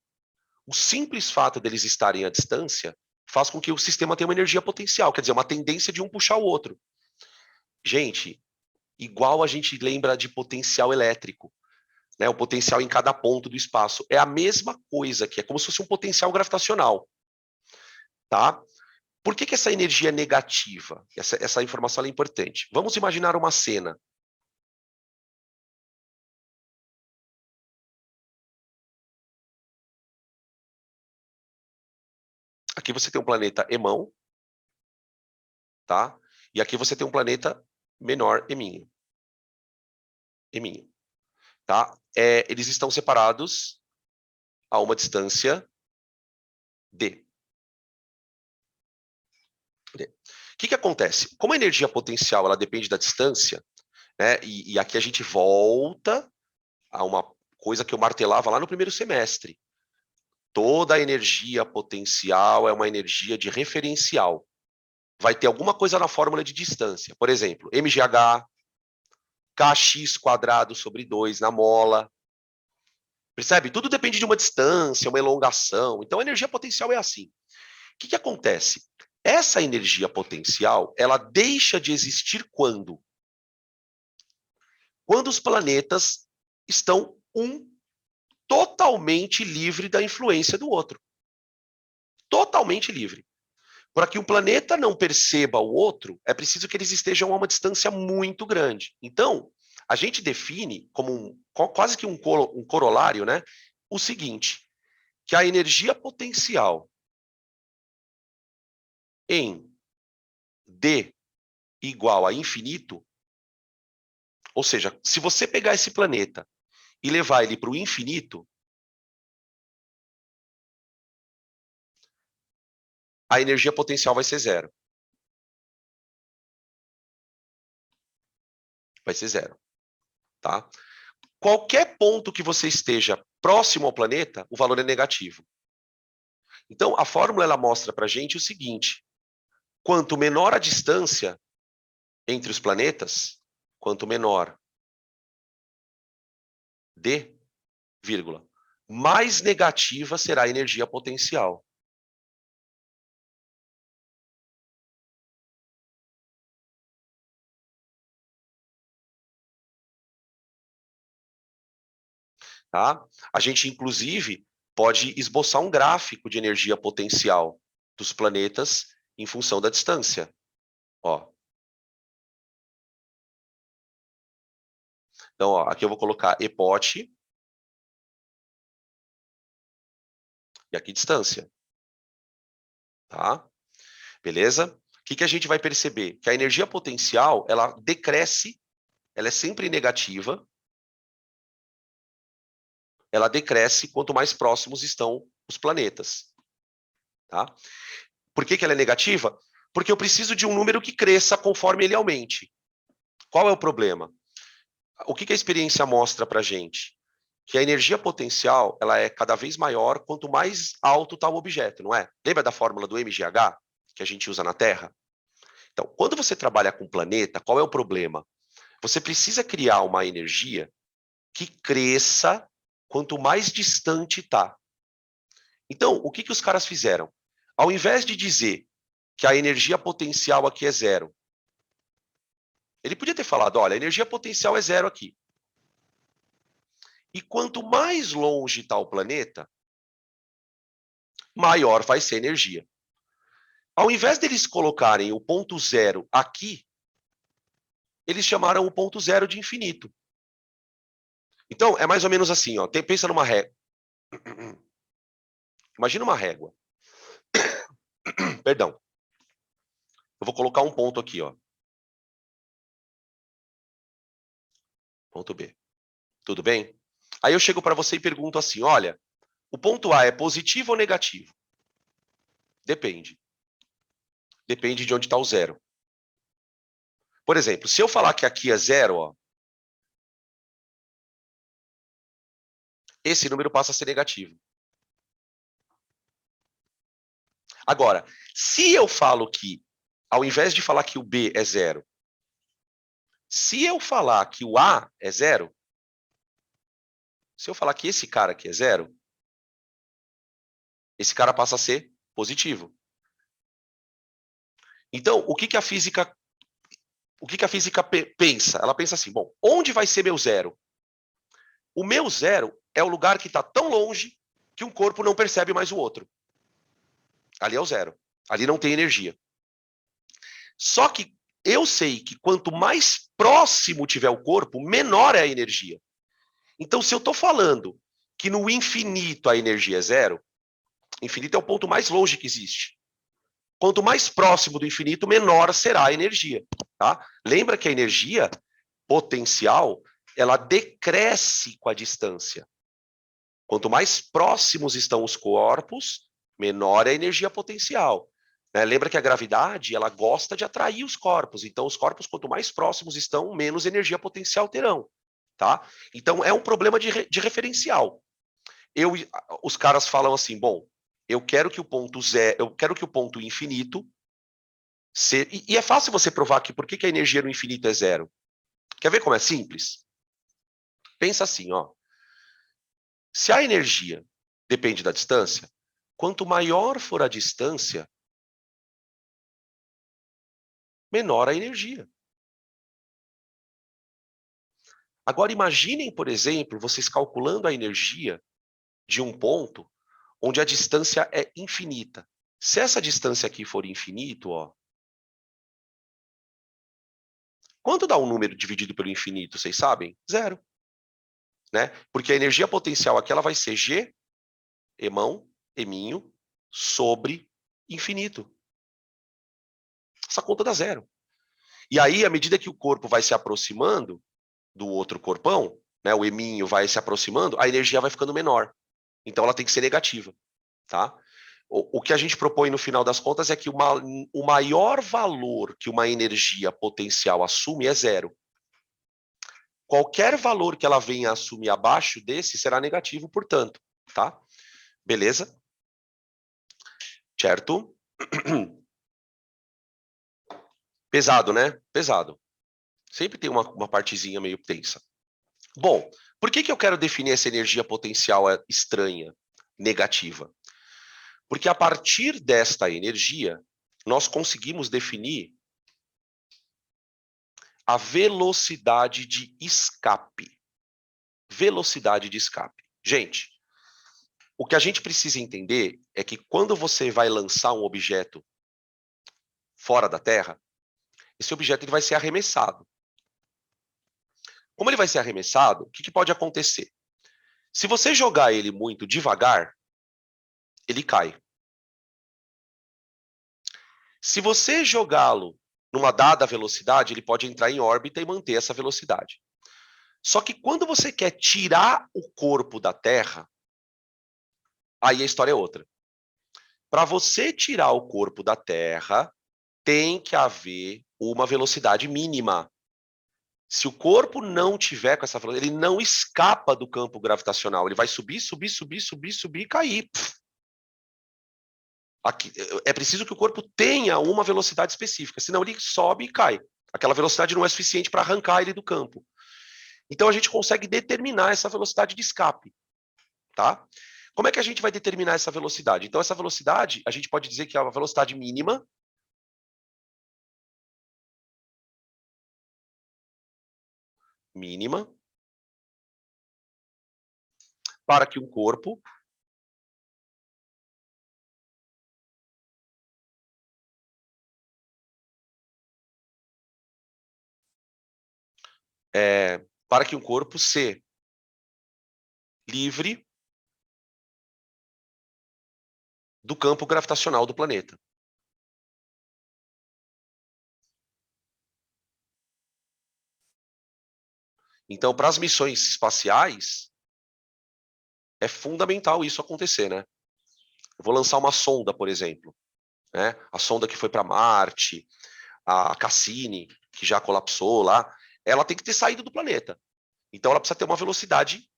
Speaker 1: O simples fato deles estarem à distância faz com que o sistema tenha uma energia potencial, quer dizer, uma tendência de um puxar o outro. Gente, igual a gente lembra de potencial elétrico, né? O potencial em cada ponto do espaço. É a mesma coisa aqui, é como se fosse um potencial gravitacional. Tá? Por que essa energia é negativa? Essa informação é importante. Vamos imaginar uma cena. Aqui você tem um planeta emão, tá? E aqui você tem um planeta menor eminho. Eminho, tá? Eles estão separados a uma distância D. D. O que acontece? Como a energia potencial ela depende da distância, né? E aqui a gente volta a uma coisa que eu martelava lá no primeiro semestre. Toda a energia potencial é uma energia de referencial. vai ter alguma coisa na fórmula de distância. Por exemplo, mgh, kx² sobre 2 na mola. Percebe? Tudo depende de uma distância, uma elongação. Então, a energia potencial é assim. O que acontece? Essa energia potencial, ela deixa de existir quando? Quando os planetas estão totalmente livre da influência do outro. Totalmente livre. Para que um planeta não perceba o outro, é preciso que eles estejam a uma distância muito grande. Então, a gente define como quase que um corolário, né, o seguinte, que a energia potencial em D igual a infinito, ou seja, se você pegar esse planeta e levar ele para o infinito, a energia potencial vai ser zero. Vai ser zero, tá? Qualquer ponto que você esteja próximo ao planeta, o valor é negativo. Então, a fórmula ela mostra para a gente o seguinte: quanto menor a distância entre os planetas, quanto menor D, vírgula, mais negativa será a energia potencial. Tá? A gente, inclusive, pode esboçar um gráfico de energia potencial dos planetas em função da distância. Ó. Então, ó, aqui eu vou colocar epote e aqui distância. Tá? Beleza? O que a gente vai perceber? Que a energia potencial, ela decresce, ela é sempre negativa, ela decresce quanto mais próximos estão os planetas. Tá? Por que ela é negativa? Porque eu preciso de um número que cresça conforme ele aumente. Qual é o problema? O que a experiência mostra para a gente? Que a energia potencial ela é cada vez maior quanto mais alto está o objeto, não é? Lembra da fórmula do mgh que a gente usa na Terra? Então, quando você trabalha com planeta, qual é o problema? Você precisa criar uma energia que cresça quanto mais distante está. Então, o que os caras fizeram? Ao invés de dizer que a energia potencial aqui é zero, ele podia ter falado, olha, a energia potencial é zero aqui. E quanto mais longe está o planeta, maior vai ser a energia. Ao invés deles colocarem o ponto zero aqui, eles chamaram o ponto zero de infinito. Então, é mais ou menos assim, ó. Pensa numa régua. Imagina uma régua. Perdão. Eu vou colocar um ponto aqui, ó. Ponto B. Tudo bem? Aí eu chego para você e pergunto assim, olha, o ponto A é positivo ou negativo? Depende. Depende de onde está o zero. Por exemplo, se eu falar que aqui é zero, ó, esse número passa a ser negativo. Agora, se eu falo que, ao invés de falar que o B é zero, se eu falar que o A é zero, se eu falar que esse cara aqui é zero, esse cara passa a ser positivo. Então, o que a física pensa? Ela pensa assim, bom, onde vai ser meu zero? O meu zero é o lugar que está tão longe que um corpo não percebe mais o outro. Ali é o zero. Ali não tem energia. Só que eu sei que quanto mais próximo tiver o corpo, menor é a energia. Então, se eu estou falando que no infinito a energia é zero, infinito é o ponto mais longe que existe. Quanto mais próximo do infinito, menor será a energia. Tá? Lembra que a energia potencial ela decresce com a distância. Quanto mais próximos estão os corpos, menor é a energia potencial. Né? Lembra que a gravidade ela gosta de atrair os corpos. Então, os corpos, quanto mais próximos estão, menos energia potencial terão. Tá? Então, é um problema de referencial. Os caras falam assim, bom, eu quero que o ponto infinito E é fácil você provar aqui por que a energia no infinito é zero. Quer ver como é simples? Pensa assim, ó. Se a energia depende da distância, quanto maior for a distância, menor a energia. Agora imaginem, por exemplo, vocês calculando a energia de um ponto onde a distância é infinita. Se essa distância aqui for infinito, ó, quanto dá um número dividido pelo infinito, vocês sabem? Zero. Né? Porque a energia potencial aqui ela vai ser G, emão, eminho, sobre infinito. Essa conta dá zero. E aí, à medida que o corpo vai se aproximando do outro corpão, né, o eminho vai se aproximando, a energia vai ficando menor. Então ela tem que ser negativa. Tá? O que a gente propõe no final das contas é que o maior valor que uma energia potencial assume é zero. Qualquer valor que ela venha a assumir abaixo desse será negativo, portanto. Tá? Beleza? Certo? Pesado, né? Pesado. Sempre tem uma partezinha meio tensa. Bom, por que eu quero definir essa energia potencial estranha, negativa? Porque a partir desta energia, nós conseguimos definir a velocidade de escape. Velocidade de escape. Gente, o que a gente precisa entender é que quando você vai lançar um objeto fora da Terra, esse objeto ele vai ser arremessado. Como ele vai ser arremessado, o que pode acontecer? Se você jogar ele muito devagar, ele cai. Se você jogá-lo numa dada velocidade, ele pode entrar em órbita e manter essa velocidade. Só que quando você quer tirar o corpo da Terra, aí a história é outra. Para você tirar o corpo da Terra, tem que haver uma velocidade mínima. Se o corpo não tiver com essa velocidade, ele não escapa do campo gravitacional. Ele vai subir, subir, subir, subir, subir e cair. Aqui, é preciso que o corpo tenha uma velocidade específica, senão ele sobe e cai. Aquela velocidade não é suficiente para arrancar ele do campo. Então a gente consegue determinar essa velocidade de escape, tá? Como é que a gente vai determinar essa velocidade? Então essa velocidade, a gente pode dizer que é uma velocidade mínima para que um corpo para que um corpo se livre do campo gravitacional do planeta. Então, para as missões espaciais, é fundamental isso acontecer, né? Eu vou lançar uma sonda, por exemplo, né? A sonda que foi para Marte, a Cassini, que já colapsou lá, ela tem que ter saído do planeta. Então, ela precisa ter uma velocidade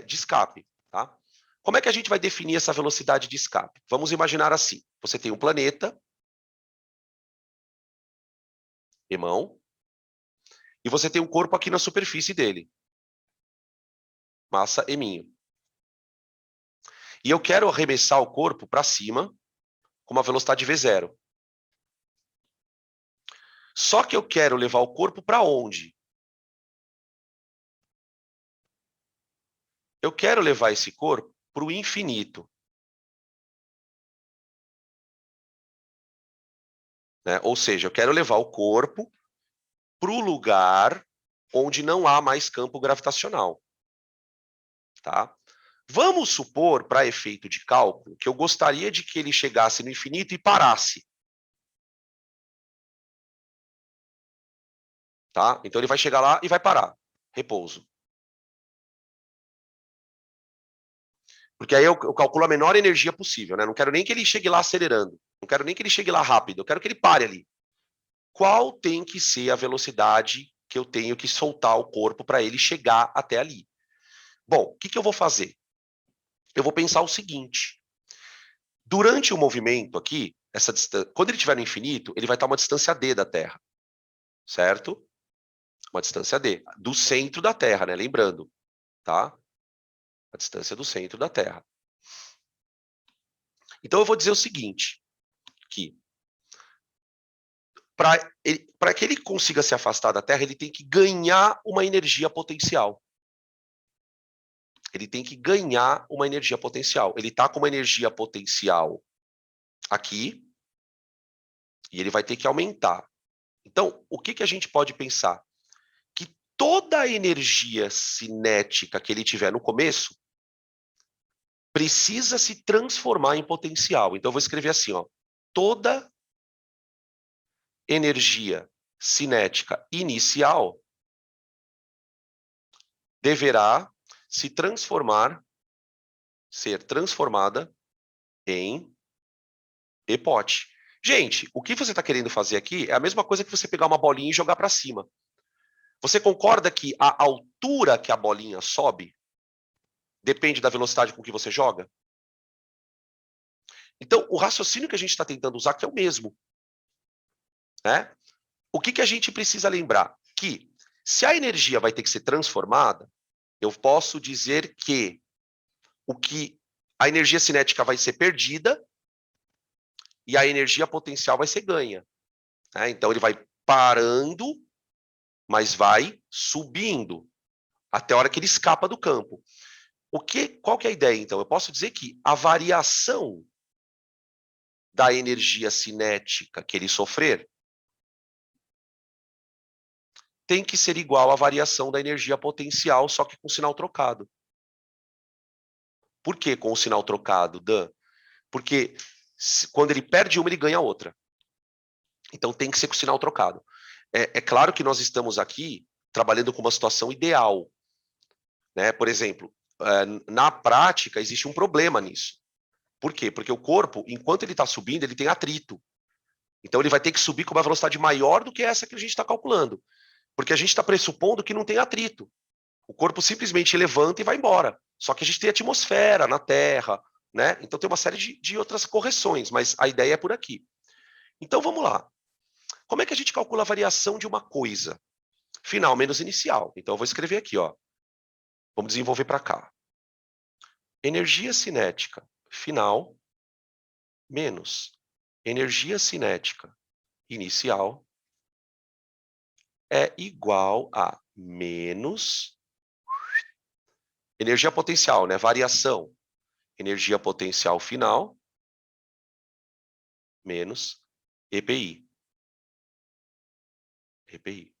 Speaker 1: de escape, tá? Como é que a gente vai definir essa velocidade de escape? Vamos imaginar assim: você tem um planeta, irmão, e você tem um corpo aqui na superfície dele, massa eminho. E eu quero arremessar o corpo para cima com uma velocidade v0. Só que eu quero levar o corpo para onde? Eu quero levar esse corpo para o infinito. Né? Ou seja, eu quero levar o corpo para o lugar onde não há mais campo gravitacional. Tá? Vamos supor, para efeito de cálculo, que eu gostaria de que ele chegasse no infinito e parasse. Tá? Então ele vai chegar lá e vai parar. Repouso. Porque aí eu calculo a menor energia possível, né? Não quero nem que ele chegue lá acelerando. Não quero nem que ele chegue lá rápido. Eu quero que ele pare ali. Qual tem que ser a velocidade que eu tenho que soltar o corpo para ele chegar até ali? Bom, o que eu vou fazer? Eu vou pensar o seguinte. Durante o movimento aqui, essa distância, quando ele estiver no infinito, ele vai estar uma distância d da Terra, certo? Uma distância d, do centro da Terra, né? Lembrando, tá? A distância do centro da Terra. Então eu vou dizer o seguinte, que para que ele consiga se afastar da Terra, ele tem que ganhar uma energia potencial. Ele tem que ganhar uma energia potencial. Ele está com uma energia potencial aqui, e ele vai ter que aumentar. Então, o que a gente pode pensar? Que toda a energia cinética que ele tiver no começo precisa se transformar em potencial. Então, eu vou escrever assim, ó, toda energia cinética inicial deverá se transformar, ser transformada em EPOT. Gente, o que você está querendo fazer aqui é a mesma coisa que você pegar uma bolinha e jogar para cima. Você concorda que a altura que a bolinha sobe depende da velocidade com que você joga? Então, o raciocínio que a gente está tentando usar aqui é o mesmo. Né? O que a gente precisa lembrar? Que se a energia vai ter que ser transformada, eu posso dizer que a energia cinética vai ser perdida e a energia potencial vai ser ganha. Né? Então, ele vai parando, mas vai subindo até a hora que ele escapa do campo. Qual que é a ideia, então? Eu posso dizer que a variação da energia cinética que ele sofrer tem que ser igual à variação da energia potencial, só que com sinal trocado. Por que com o sinal trocado, Dan? Porque quando ele perde uma, ele ganha outra. Então tem que ser com o sinal trocado. É claro que nós estamos aqui trabalhando com uma situação ideal. Né? Por exemplo, na prática, existe um problema nisso. Por quê? Porque o corpo, enquanto ele está subindo, ele tem atrito. Então ele vai ter que subir com uma velocidade maior do que essa que a gente está calculando. Porque a gente está pressupondo que não tem atrito. O corpo simplesmente levanta e vai embora. Só que a gente tem atmosfera na Terra, né? Então tem uma série de outras correções, mas a ideia é por aqui. Então vamos lá. Como é que a gente calcula a variação de uma coisa? Final menos inicial. Então eu vou escrever aqui, ó. Vamos desenvolver para cá. Energia cinética final menos energia cinética inicial é igual a menos energia potencial, né? Variação. Energia potencial final menos EPI. EPI.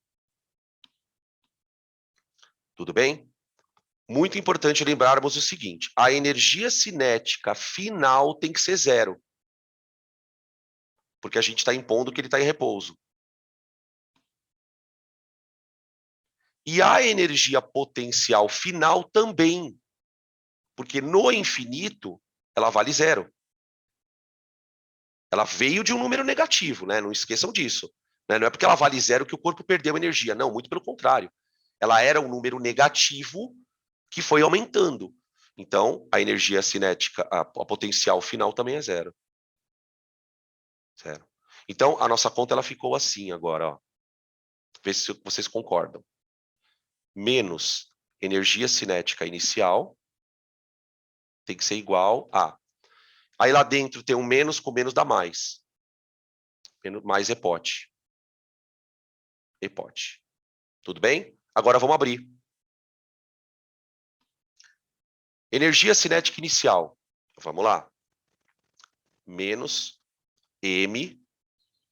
Speaker 1: Tudo bem? Muito importante lembrarmos o seguinte, a energia cinética final tem que ser zero. Porque a gente está impondo que ele está em repouso. E a energia potencial final também. Porque no infinito, ela vale zero. Ela veio de um número negativo, né? Não esqueçam disso. Né? Não é porque ela vale zero que o corpo perdeu energia. Não, muito pelo contrário. Ela era um número negativo que foi aumentando. Então, a energia cinética, a potencial final também é zero. Zero. Então, a nossa conta ela ficou assim agora. Ó. Vê se vocês concordam. Menos energia cinética inicial tem que ser igual a... Aí lá dentro tem um menos, com menos dá mais. Mais EPOT. EPOT. Tudo bem? Agora vamos abrir. Energia cinética inicial. Vamos lá. Menos M,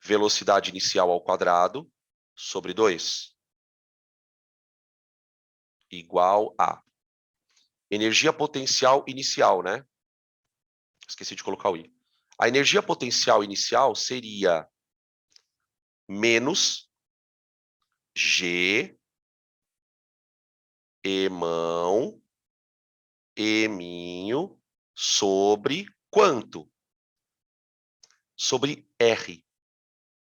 Speaker 1: velocidade inicial ao quadrado, sobre 2. Igual a energia potencial inicial, né? Esqueci de colocar o I. A energia potencial inicial seria menos G, Emão, Eminho, sobre quanto? Sobre R.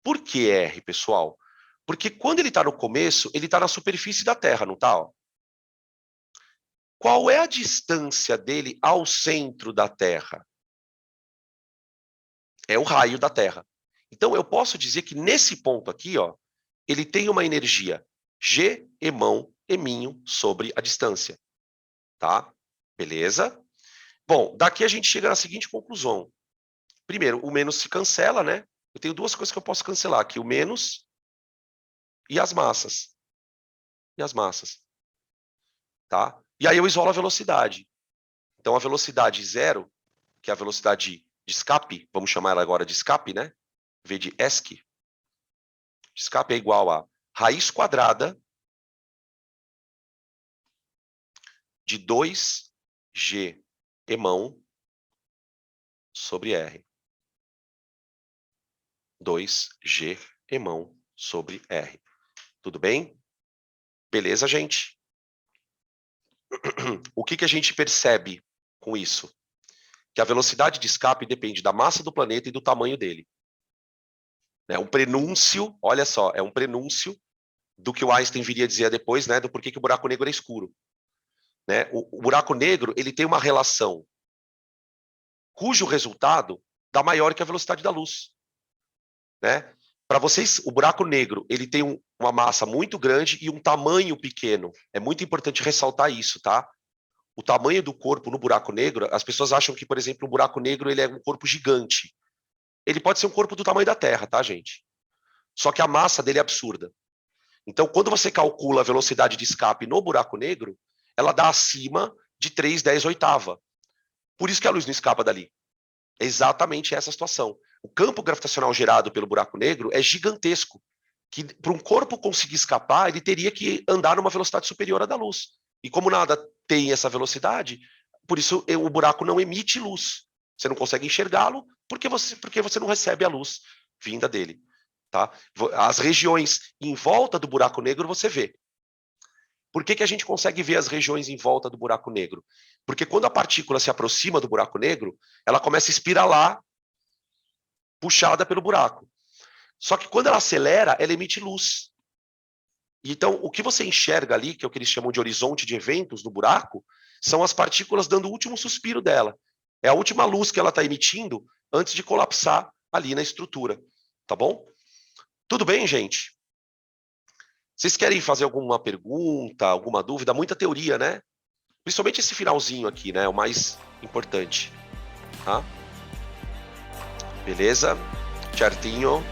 Speaker 1: Por que R, pessoal? Porque quando ele está no começo, ele está na superfície da Terra, não está? Qual é a distância dele ao centro da Terra? É o raio da Terra. Então, eu posso dizer que nesse ponto aqui, ó, ele tem uma energia G, emão, eminho sobre a distância. Tá? Beleza? Bom, daqui a gente chega na seguinte conclusão. Primeiro, o menos se cancela, né? Eu tenho duas coisas que eu posso cancelar aqui, o menos e as massas. E as massas. Tá? E aí eu isolo a velocidade. Então, a velocidade zero, que é a velocidade de escape, vamos chamar ela agora de escape, né? Em vez de ESC. Escape é igual a raiz quadrada de 2G emão sobre R. 2G emão sobre R. Tudo bem? Beleza, gente? O que a gente percebe com isso? Que a velocidade de escape depende da massa do planeta e do tamanho dele. É um prenúncio, olha só, é um prenúncio do que o Einstein viria a dizer depois, né, do porquê que o buraco negro é escuro. Né? O buraco negro ele tem uma relação cujo resultado dá maior que a velocidade da luz. Né? Para vocês, o buraco negro ele tem uma massa muito grande e um tamanho pequeno. É muito importante ressaltar isso, tá? O tamanho do corpo no buraco negro, as pessoas acham que, por exemplo, o buraco negro ele é um corpo gigante. Ele pode ser um corpo do tamanho da Terra, tá, gente? Só que a massa dele é absurda. Então, quando você calcula a velocidade de escape no buraco negro, ela dá acima de 3/10 Por isso que a luz não escapa dali. É exatamente essa situação. O campo gravitacional gerado pelo buraco negro é gigantesco, que para um corpo conseguir escapar, ele teria que andar numa velocidade superior à da luz. E como nada tem essa velocidade, por isso o buraco não emite luz. Você não consegue enxergá-lo porque você não recebe a luz vinda dele. Tá? As regiões em volta do buraco negro você vê. Por que a gente consegue ver as regiões em volta do buraco negro? Porque quando a partícula se aproxima do buraco negro, ela começa a espiralar, puxada pelo buraco. Só que quando ela acelera, ela emite luz. Então, o que você enxerga ali, que é o que eles chamam de horizonte de eventos no buraco, são as partículas dando o último suspiro dela. É a última luz que ela está emitindo antes de colapsar ali na estrutura. Tá bom? Tudo bem, gente? Vocês querem fazer alguma pergunta, alguma dúvida? Muita teoria, né? Principalmente esse finalzinho aqui, né? É o mais importante. Tá? Beleza? Certinho.